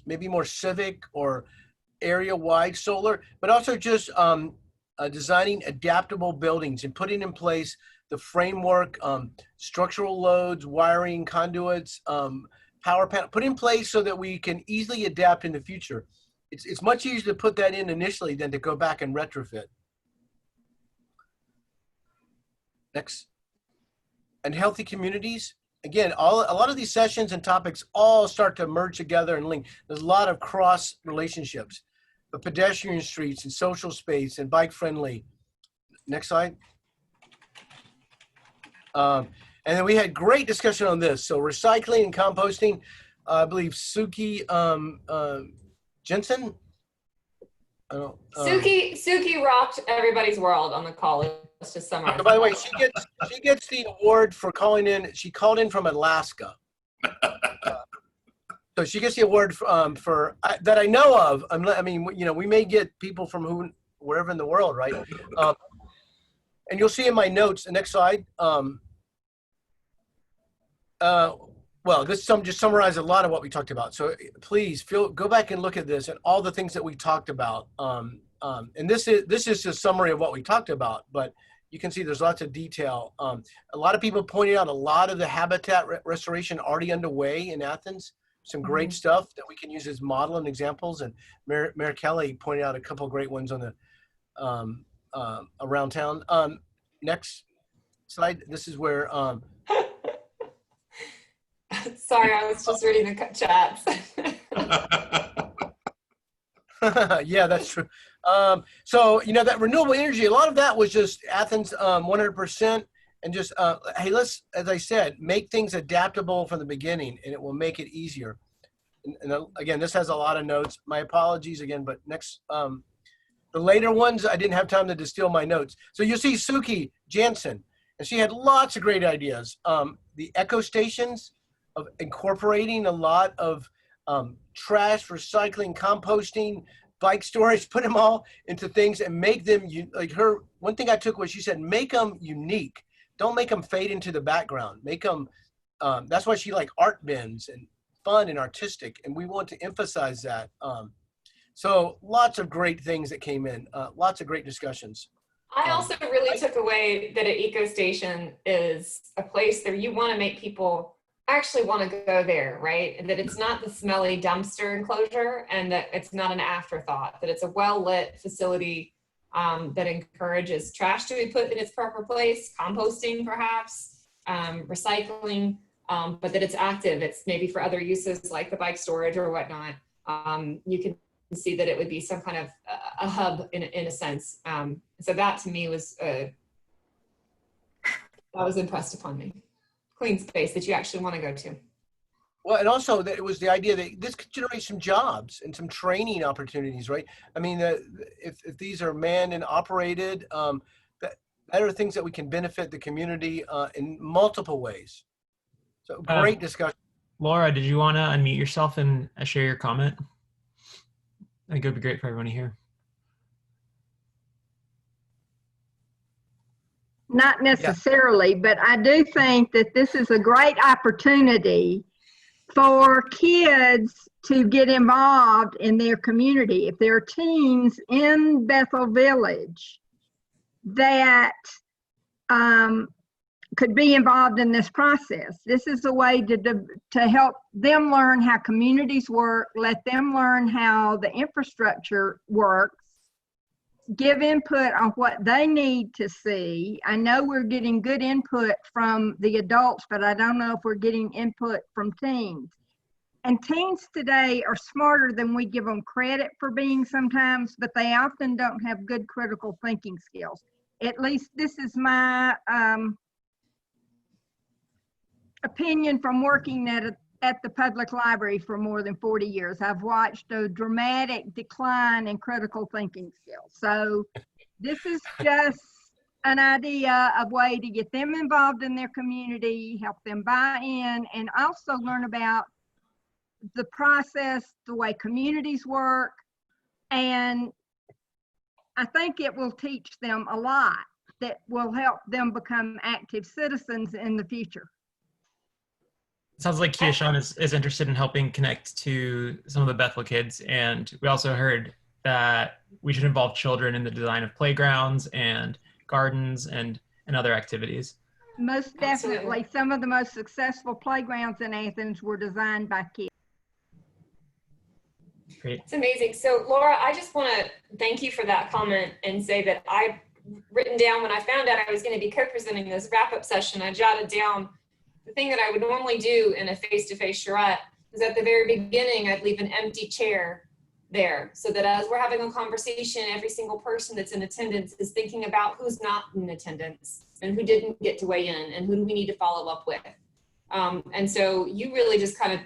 maybe more civic or area-wide solar, but also just designing adaptable buildings and putting in place the framework, structural loads, wiring, conduits, power panel, put in place so that we can easily adapt in the future. It's much easier to put that in initially than to go back and retrofit. Next. And healthy communities. Again, a lot of these sessions and topics all start to merge together and link. There's a lot of cross relationships, but pedestrian streets and social space and bike friendly. Next slide. And then we had great discussion on this. So recycling and composting, I believe Suki Jensen. Suki rocked everybody's world on the call. Let's just summarize. By the way, she gets the award for calling in. She called in from Alaska. So she gets the award for that I know of. I mean, you know, we may get people from wherever in the world, right? And you'll see in my notes, the next slide. Well, this just summarizes a lot of what we talked about. So please go back and look at this and all the things that we talked about. And this is a summary of what we talked about, but you can see there's lots of detail. A lot of people pointed out a lot of the habitat restoration already underway in Athens. Some great stuff that we can use as model and examples. And Mayor Kelly pointed out a couple of great ones on the around town. Next slide. This is where. Sorry, I was just reading the chats. Yeah, that's true. So, you know, that renewable energy, a lot of that was just Athens 100%. And just, hey, let's, as I said, make things adaptable from the beginning, and it will make it easier. And again, this has a lot of notes. My apologies again, but next, the later ones, I didn't have time to distill my notes. So you'll see Suki Jansen, and she had lots of great ideas. The eco stations of incorporating a lot of trash, recycling, composting, bike storage, put them all into things and make them, like her, one thing I took was she said, make them unique. Don't make them fade into the background. Make them, that's why she liked art bins and fun and artistic. And we want to emphasize that. So lots of great things that came in, lots of great discussions. I also really took away that an eco station is a place that you want to make people actually want to go there, right? And that it's not the smelly dumpster enclosure, and that it's not an afterthought, that it's a well-lit facility that encourages trash to be put in its proper place, composting perhaps, recycling, but that it's active. It's maybe for other uses like the bike storage or whatnot. You can see that it would be some kind of a hub in a sense. So that to me was, that was impressed upon me. Clean space that you actually want to go to. Well, and also that it was the idea that this could generate some jobs and some training opportunities, right? I mean, if these are manned and operated, that are things that we can benefit the community in multiple ways. So great discussion. Laura, did you want to unmute yourself and share your comment? I think it would be great for everyone to hear. Not necessarily, but I do think that this is a great opportunity for kids to get involved in their community. If there are teens in Bethel Village that could be involved in this process, this is a way to help them learn how communities work, let them learn how the infrastructure works, give input on what they need to see. I know we're getting good input from the adults, but I don't know if we're getting input from teens. And teens today are smarter than we give them credit for being sometimes, but they often don't have good critical thinking skills. At least this is my opinion from working at the public library for more than 40 years. I've watched a dramatic decline in critical thinking skills. So this is just an idea, a way to get them involved in their community, help them buy in, and also learn about the process, the way communities work. And I think it will teach them a lot that will help them become active citizens in the future. Sounds like Kiashan is interested in helping connect to some of the Bethel kids. And we also heard that we should involve children in the design of playgrounds and gardens and other activities. Most definitely. Some of the most successful playgrounds in Athens were designed by kids. Great. It's amazing. So Laura, I just want to thank you for that comment and say that I've written down, when I found out I was going to be co-presenting this wrap-up session, I jotted down the thing that I would normally do in a face-to-face charrette is at the very beginning, I'd leave an empty chair there so that as we're having a conversation, every single person that's in attendance is thinking about who's not in attendance and who didn't get to weigh in and who do we need to follow up with. And so you really just kind of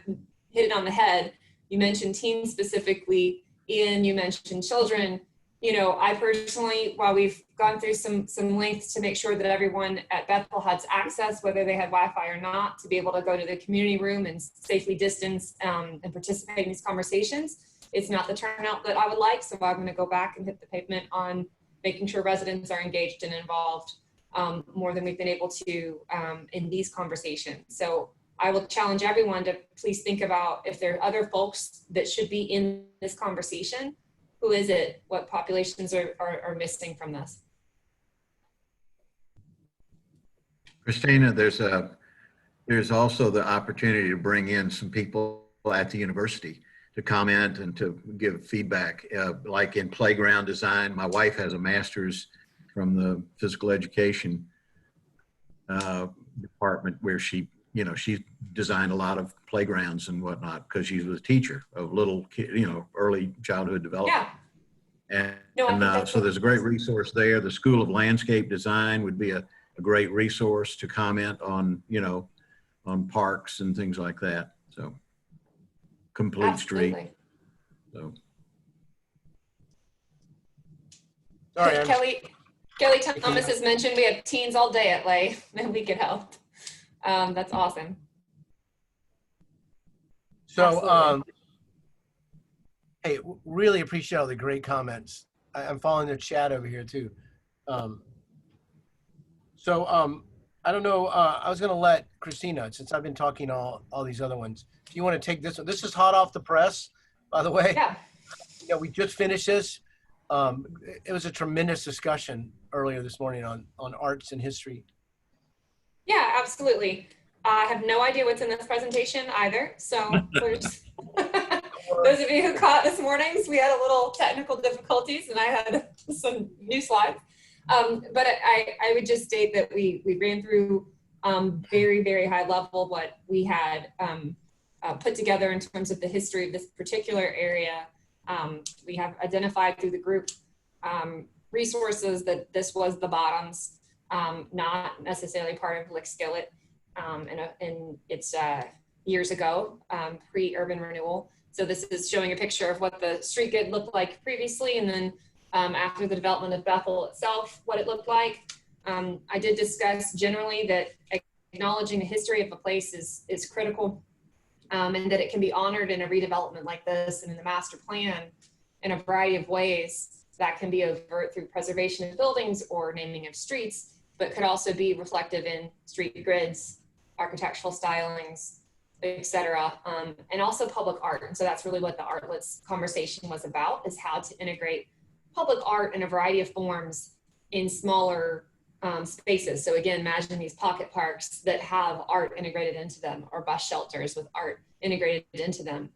hit it on the head. You mentioned teens specifically, Ian, you mentioned children. You know, I personally, while we've gone through some lengths to make sure that everyone at Bethel has access, whether they had Wi-Fi or not, to be able to go to the community room and safely distance and participate in these conversations, it's not the turnout that I would like. So I'm going to go back and hit the pavement on making sure residents are engaged and involved more than we've been able to in these conversations. So I will challenge everyone to please think about if there are other folks that should be in this conversation. Who is it? What populations are missing from this? Christina, there's also the opportunity to bring in some people at the university to comment and to give feedback, like in playground design. My wife has a master's from the physical education department where she designed a lot of playgrounds and whatnot because she was a teacher of little early childhood development. Yeah. And so there's a great resource there. The School of Landscape Design would be a great resource to comment on, on parks and things like that. So complete Absolutely. street. So. Sorry, Kelly Thomas has mentioned we have teens all day at Lay and we can help. That's awesome. So, hey, really appreciate all the great comments. I'm following the chat over here too. I don't know, I was gonna let Christina, since I've been talking all these other ones, if you want to take this one. This is hot off the press, by the way. Yeah. Yeah, we just finished this. It was a tremendous discussion earlier this morning on arts and history. Yeah, absolutely. I have no idea what's in this presentation either. So there's those of you who caught this morning's, we had a little technical difficulties and I had some new slides. But I would just state that we ran through very, very high level what we had put together in terms of the history of this particular area. We have identified through the group resources that this was the bottoms, not necessarily part of Lick Skillet in its years ago, pre-urban renewal. So this is showing a picture of what the street grid looked like previously, and then after the development of Bethel itself, what it looked like. I did discuss generally that acknowledging the history of a place is critical, and that it can be honored in a redevelopment like this and in the master plan in a variety of ways. That can be overt through preservation of buildings or naming of streets, but could also be reflective in street grids, architectural stylings, etc., and also public art. And so that's really what the Artlets conversation was about, is how to integrate public art in a variety of forms in smaller spaces. So again, imagine these pocket parks that have art integrated into them, or bus shelters with art integrated into them.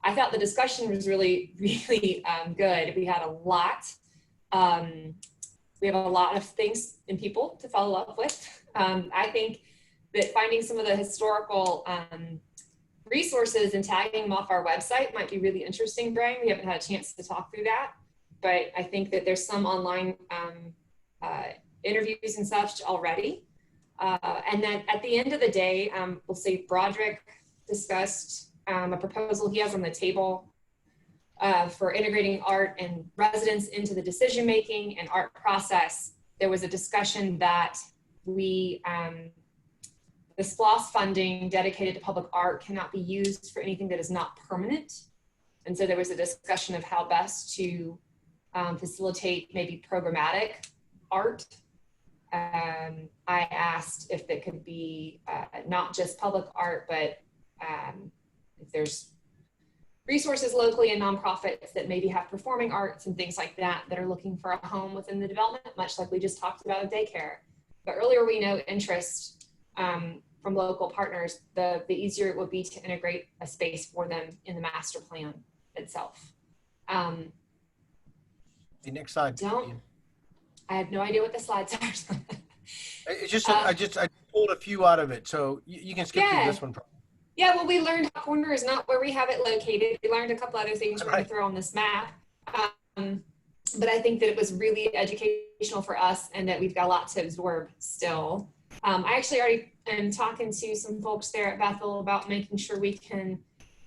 I thought the discussion was really, really good. We had a lot. We have a lot of things and people to follow up with. I think that finding some of the historical resources and tagging them off our website might be really interesting, Brian. We haven't had a chance to talk through that, but I think that there's some online interviews and such already. And then at the end of the day, we'll say Broderick discussed a proposal he has on the table for integrating art and residents into the decision-making and art process. There was a discussion that the SPLOST funding dedicated to public art cannot be used for anything that is not permanent. And so there was a discussion of how best to facilitate maybe programmatic art. I asked if it could be not just public art, but if there's resources locally and nonprofits that maybe have performing arts and things like that that are looking for a home within the development, much like we just talked about a daycare. The earlier we know interest from local partners, the easier it will be to integrate a space for them in the master plan itself. The next slide. I have no idea what the slides are. It's just I pulled a few out of it, so you can skip through this one. Yeah, well, we learned Hot Corner is not where we have it located. We learned a couple other things we're going to throw on this map. But I think that it was really educational for us and that we've got a lot to absorb still. I actually already am talking to some folks there at Bethel about making sure we can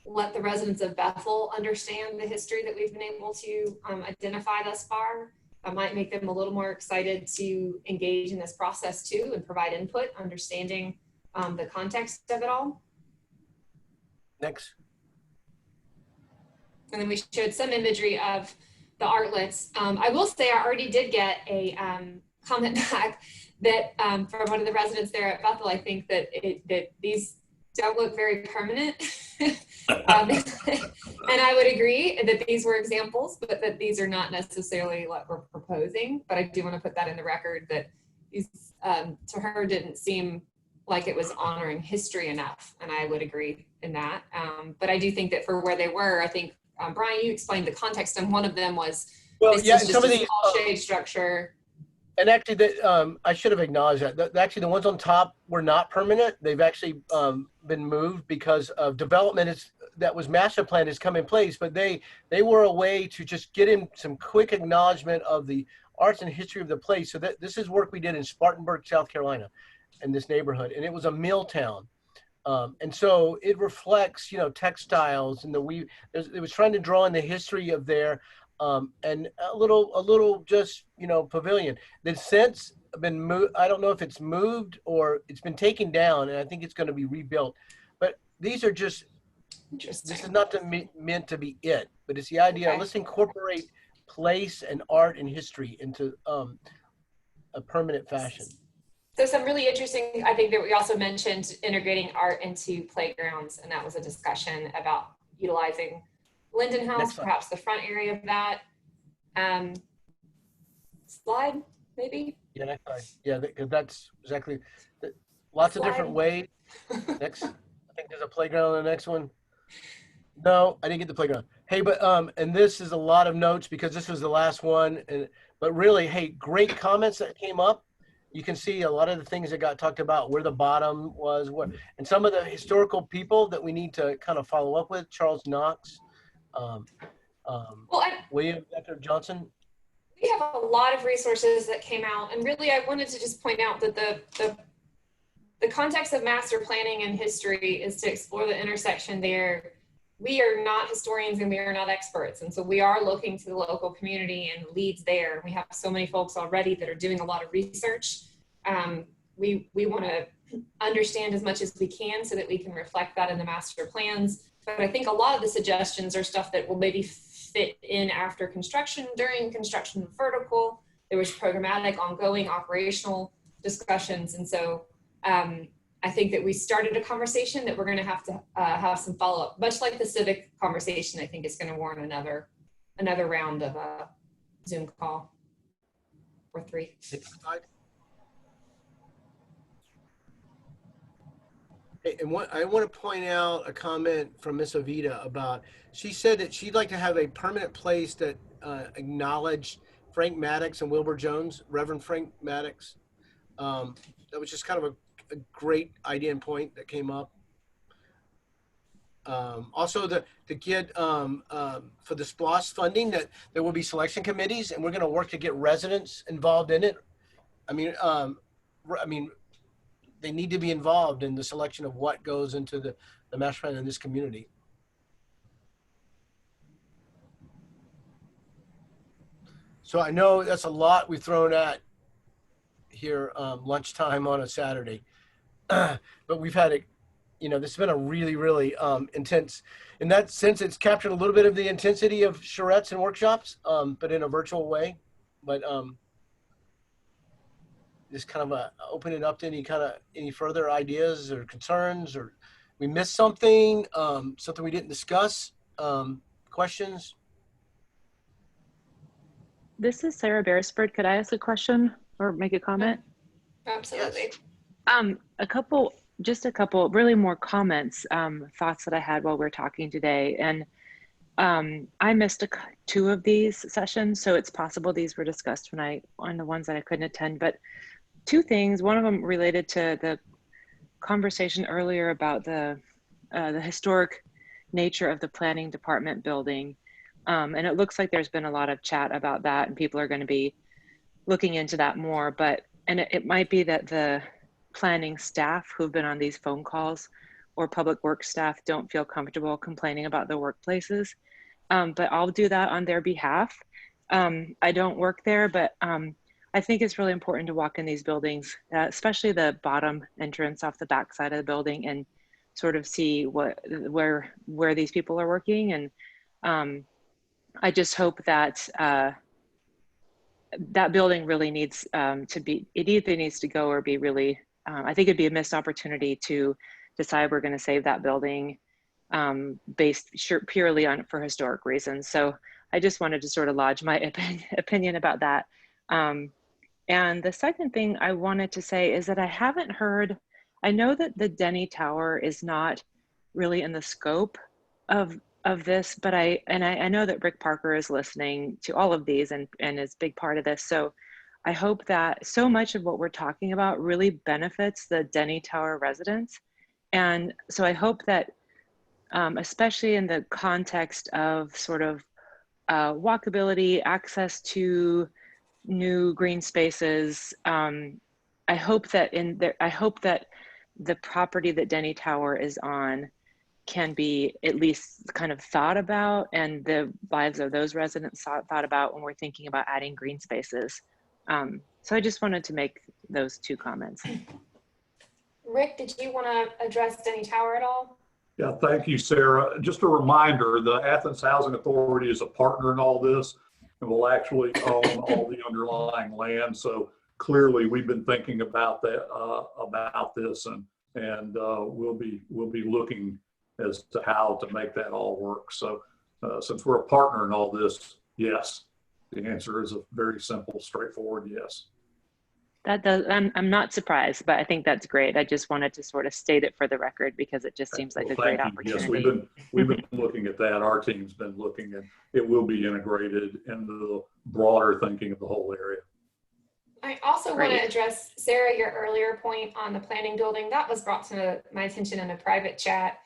let the residents of Bethel understand the history that we've been able to identify thus far. I might make them a little more excited to engage in this process too and provide input, understanding the context of it all. Next. And then we showed some imagery of the artlets. I will say I already did get a comment back that from one of the residents there at Bethel, I think that that these don't look very permanent. And I would agree that these were examples, but that these are not necessarily what we're proposing. But I do want to put that in the record that these to her didn't seem like it was honoring history enough, and I would agree in that. But I do think that for where they were, I think Brian, you explained the context, and one of them was some of the shade structure. And actually, I should have acknowledged that. Actually, the ones on top were not permanent. They've actually been moved because of development that was master plan has come in place. But they were a way to just get in some quick acknowledgement of the arts and history of the place. So this is work we did in Spartanburg, South Carolina, in this neighborhood, and it was a mill town. And so it reflects, textiles and it was trying to draw in the history of there, and a little just, pavilion. That's since been moved. I don't know if it's moved or it's been taken down, and I think it's going to be rebuilt. But these are just, this is not meant to be it, but it's the idea, let's incorporate place and art and history into a permanent fashion. So some really interesting, I think that we also mentioned integrating art into playgrounds, and that was a discussion about utilizing Linden House, perhaps the front area of that. Slide, maybe? Yeah, next slide. Yeah, that's exactly, lots of different ways. Next, I think there's a playground on the next one. No, I didn't get the playground. Hey, but, and this is a lot of notes because this was the last one, but really, hey, great comments that came up. You can see a lot of the things that got talked about, where the bottom was, and some of the historical people that we need to kind of follow up with, Charles Knox, William Becker Johnson. We have a lot of resources that came out, and really I wanted to just point out that the context of master planning and history is to explore the intersection there. We are not historians and we are not experts. And so we are looking to the local community and leads there. We have so many folks already that are doing a lot of research. We want to understand as much as we can so that we can reflect that in the master plans. But I think a lot of the suggestions are stuff that will maybe fit in after construction, during construction vertical. There was programmatic, ongoing, operational discussions. And so I think that we started a conversation that we're going to have some follow-up, much like the Civic conversation. I think is going to warrant another round of a Zoom call or 3. Hey, and I want to point out a comment from Miss Avita about, she said that she'd like to have a permanent place that acknowledged Frank Maddox and Wilbur Jones, Reverend Frank Maddox. That was just kind of a great idea and point that came up. Also, to get for the SPLOST funding, that there will be selection committees, and we're going to work to get residents involved in it. I mean, they need to be involved in the selection of what goes into the master plan in this community. So I know that's a lot we've thrown at here lunchtime on a Saturday. But we've had this has been a really, really intense. In that sense, it's captured a little bit of the intensity of charrettes and workshops, but in a virtual way. But just kind of open it up to any further ideas or concerns, or we missed something, something we didn't discuss. Questions? This is Sarah Beresford. Could I ask a question or make a comment? Absolutely. Just a couple really more comments, thoughts that I had while we're talking today. And I missed two of these sessions, so it's possible these were discussed on the ones that I couldn't attend. But two things, one of them related to the conversation earlier about the historic nature of the planning department building. And it looks like there's been a lot of chat about that and people are going to be looking into that more. And it might be that the planning staff who've been on these phone calls or public works staff don't feel comfortable complaining about the workplaces. But I'll do that on their behalf. I don't work there, but I think it's really important to walk in these buildings, especially the bottom entrance off the back side of the building, and sort of see where these people are working. And I just hope that that building really needs to be, it either needs to go or be really, I think it'd be a missed opportunity to decide we're going to save that building based purely for historic reasons. So I just wanted to sort of lodge my opinion about that. And the second thing I wanted to say is that I haven't heard, I know that the Denny Tower is not really in the scope of this, but I know that Rick Parker is listening to all of these and is a big part of this. So I hope that so much of what we're talking about really benefits the Denny Tower residents. And so I hope that, especially in the context of sort of walkability, access to new green spaces, I hope that the property that Denny Tower is on can be at least kind of thought about, and the lives of those residents thought about when we're thinking about adding green spaces. So I just wanted to make those two comments. Rick, did you want to address Denny Tower at all? Yeah, thank you, Sarah. Just a reminder, the Athens Housing Authority is a partner in all this and will actually own all the underlying land. So clearly we've been thinking about that, about this, and we'll be looking as to how to make that all work. So since we're a partner in all this, yes, the answer is a very simple, straightforward yes. That does, I'm not surprised, but I think that's great. I just wanted to sort of state it for the record because it just seems like a great opportunity. Yes, we've been looking at that. Our team's been looking, and it will be integrated into the broader thinking of the whole area. I also want to address, Sarah, your earlier point on the planning building. That was brought to my attention in a private chat,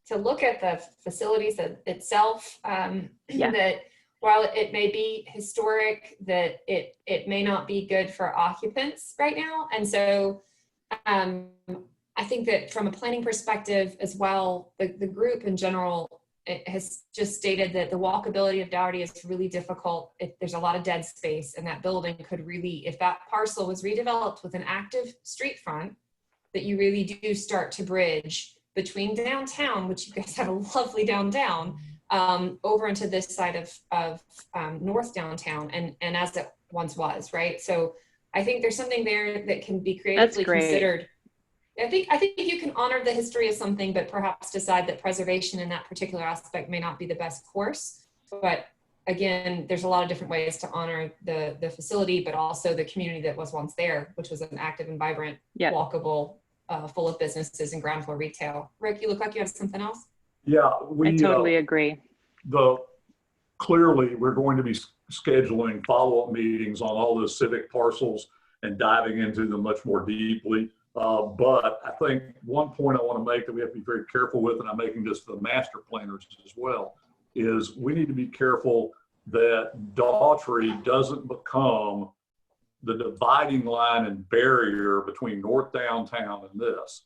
to look at the facilities itself, that while it may be historic, that it may not be good for occupants right now. And so I think that from a planning perspective as well, the group in general has just stated that the walkability of Dougherty is really difficult. There's a lot of dead space, and that building could really, if that parcel was redeveloped with an active street front, that you really do start to bridge between downtown, which you guys have a lovely downtown, over into this side of North Downtown, and as it once was, right? So I think there's something there that can be creatively considered. I think you can honor the history of something, but perhaps decide that preservation in that particular aspect may not be the best course. But again, there's a lot of different ways to honor the facility, but also the community that was once there, which was an active and vibrant, walkable, full of businesses and ground floor retail. Rick, you look like you have something else. Yeah, I totally agree. Clearly, we're going to be scheduling follow-up meetings on all those civic parcels and diving into them much more deeply. But I think one point I want to make that we have to be very careful with, and I'm making this to the master planners as well, is we need to be careful that Daughtry doesn't become the dividing line and barrier between North Downtown and this.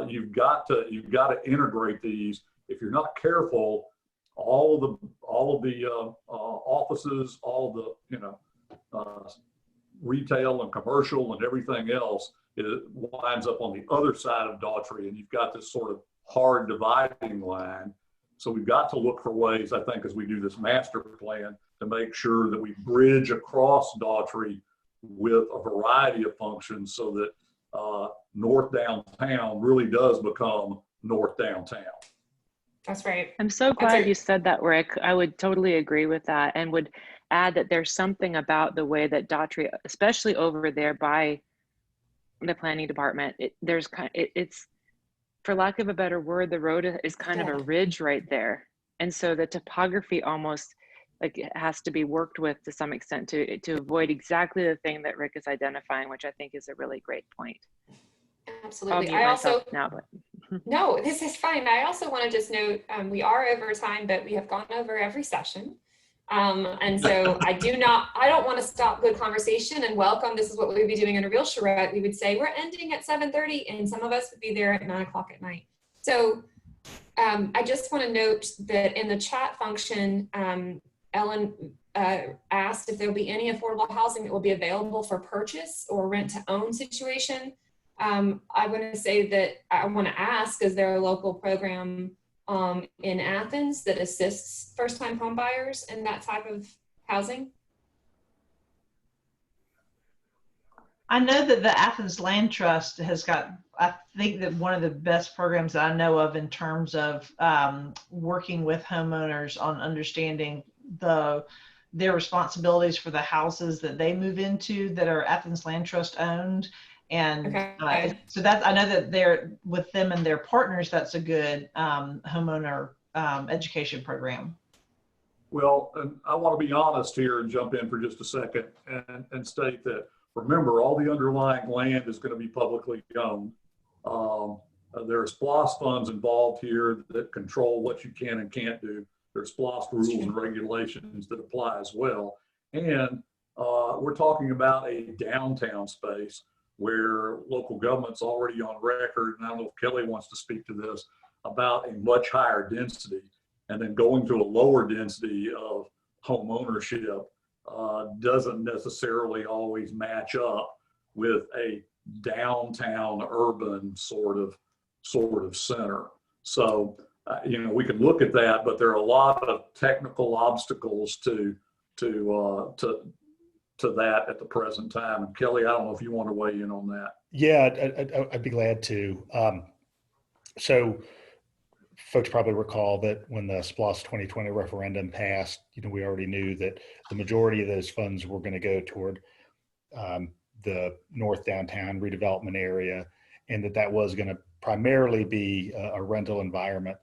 You've got to integrate these. If you're not careful, all of the offices, all the retail and commercial and everything else, it winds up on the other side of Daughtry, and you've got this sort of hard dividing line. So we've got to look for ways, I think, as we do this master plan, to make sure that we bridge across Daughtry with a variety of functions, so that North Downtown really does become North Downtown. That's right. I'm so glad you said that, Rick. I would totally agree with that, and would add that there's something about the way that Daughtry, especially over there by the planning department, it's, for lack of a better word, the road is kind of a ridge right there. And so the topography almost like it has to be worked with to some extent to avoid exactly the thing that Rick is identifying, which I think is a really great point. Absolutely. I'll mute myself now, but. No, this is fine. I also want to just note, we are over time, but we have gone over every session. And so I don't want to stop good conversation and welcome. This is what we would be doing in a real charrette. We would say we're ending at 7:30 and some of us would be there at 9 o'clock at night. So I just want to note that in the chat function, Ellen asked if there'll be any affordable housing that will be available for purchase or rent to own situation. I want to say that I want to ask, is there a local program in Athens that assists first-time home buyers in that type of housing? I know that the Athens Land Trust has got, I think that one of the best programs that I know of in terms of working with homeowners on understanding their responsibilities for the houses that they move into that are Athens Land Trust owned. And so that I know that they're with them and their partners, that's a good homeowner education program. Well, and I want to be honest here and jump in for just a second and state that, remember, all the underlying land is going to be publicly owned. There's SPLOST funds involved here that control what you can and can't do. There's SPLOST rules and regulations that apply as well. And we're talking about a downtown space where local government's already on record, and I don't know if Kelly wants to speak to this, about a much higher density, and then going to a lower density of home ownership doesn't necessarily always match up with a downtown urban sort of center. So, we can look at that, but there are a lot of technical obstacles to that at the present time. And Kelly, I don't know if you want to weigh in on that. Yeah, I'd be glad to. So folks probably recall that when the SPLOST 2020 referendum passed, we already knew that the majority of those funds were going to go toward the North Downtown redevelopment area, and that was going to primarily be a rental environment.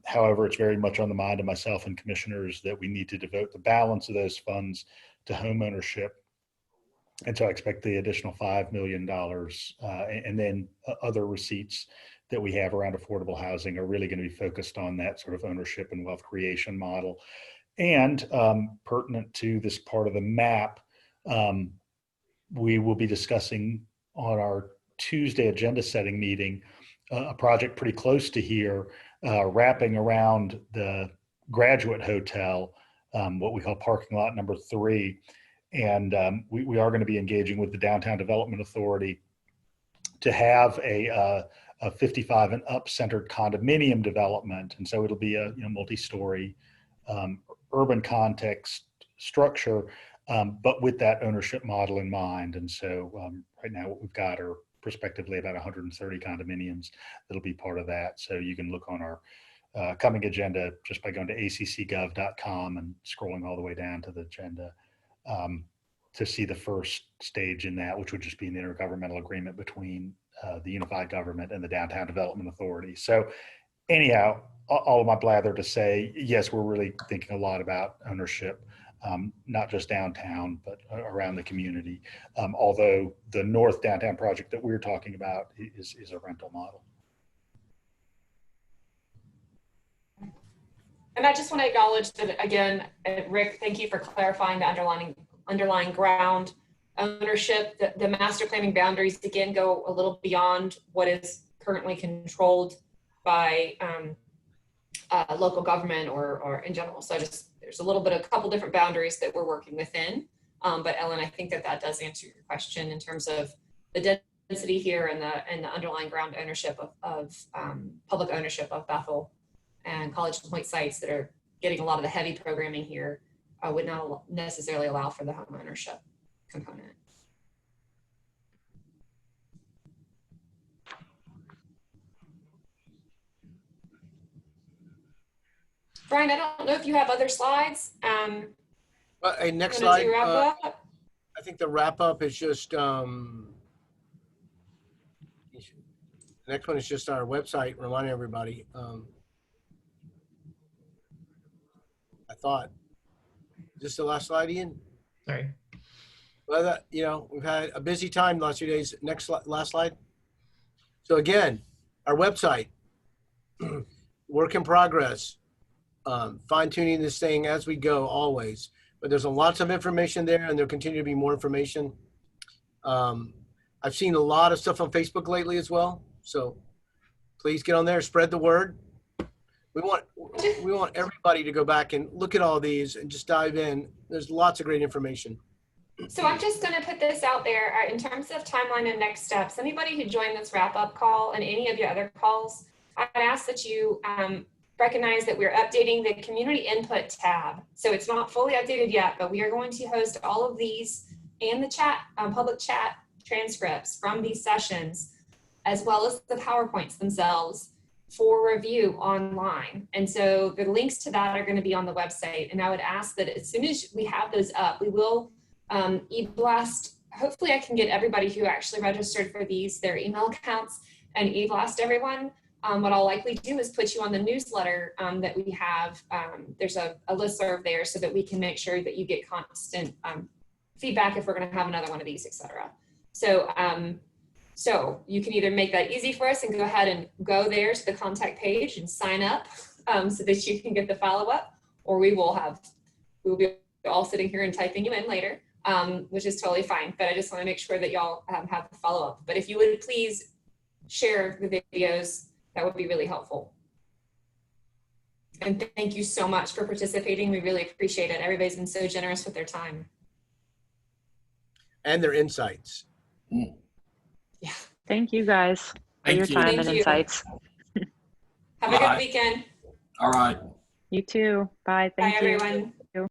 However, it's very much on the mind of myself and commissioners that we need to devote the balance of those funds to home ownership. And so I expect the additional $5 million and then other receipts that we have around affordable housing are really going to be focused on that sort of ownership and wealth creation model. And pertinent to this part of the map, we will be discussing on our Tuesday agenda setting meeting a project pretty close to here, wrapping around the Graduate Hotel, what we call parking lot number 3. And we are going to be engaging with the Downtown Development Authority to have a 55 and up centered condominium development. And so it'll be a multi-story urban context structure, but with that ownership model in mind. And so right now what we've got are prospectively about 130 condominiums that'll be part of that. So you can look on our coming agenda just by going to accgov.com and scrolling all the way down to the agenda to see the first stage in that, which would just be an intergovernmental agreement between the unified government and the Downtown Development Authority. So anyhow, all of my blather to say, yes, we're really thinking a lot about ownership, not just downtown, but around the community. Although the North Downtown project that we're talking about is a rental model. And I just want to acknowledge that again, Rick, thank you for clarifying the underlying ground ownership. The master planning boundaries again go a little beyond what is currently controlled by local government or in general. So there's a couple different boundaries that we're working within. But Ellen, I think that does answer your question in terms of the density here and the underlying ground ownership of public ownership of Bethel and College Point sites that are getting a lot of the heavy programming here would not necessarily allow for the home ownership component. Brian, I don't know if you have other slides. Next Wanna slide. do wrap up? I think the wrap up is just, next one is just our website, reminding everybody. I thought, is this the last slide, Ian? Sorry. Well, we've had a busy time the last few days. Last slide. So again, our website, work in progress, fine tuning this thing as we go always, but there's lots of information there and there'll continue to be more information. I've seen a lot of stuff on Facebook lately as well. So please get on there, spread the word. We want everybody to go back and look at all these and just dive in. There's lots of great information. So I'm just going to put this out there in terms of timeline and next steps. Anybody who joined this wrap-up call and any of your other calls, I'd ask that you recognize that we're updating the community input tab. So it's not fully updated yet, but we are going to host all of these and the chat, public chat transcripts from these sessions, as well as the PowerPoints themselves for review online. And so the links to that are going to be on the website. And I would ask that as soon as we have those up, we will e-blast. Hopefully I can get everybody who actually registered for these, their email accounts, and e-blast everyone. What I'll likely do is put you on the newsletter that we have. There's a listserv there so that we can make sure that you get constant feedback if we're going to have another one of these, etc. So you can either make that easy for us and go ahead and go there to the contact page and sign up so that you can get the follow-up, or we'll be all sitting here and typing you in later, which is totally fine. But I just want to make sure that y'all have the follow-up. But if you would please share the videos, that would be really helpful. And thank you so much for participating. We really appreciate it. Everybody's been so generous with their time. And their insights. Yeah. Thank you guys for your time and insights. Have a good weekend. All right. You too. Bye. Thank you. Bye, everyone.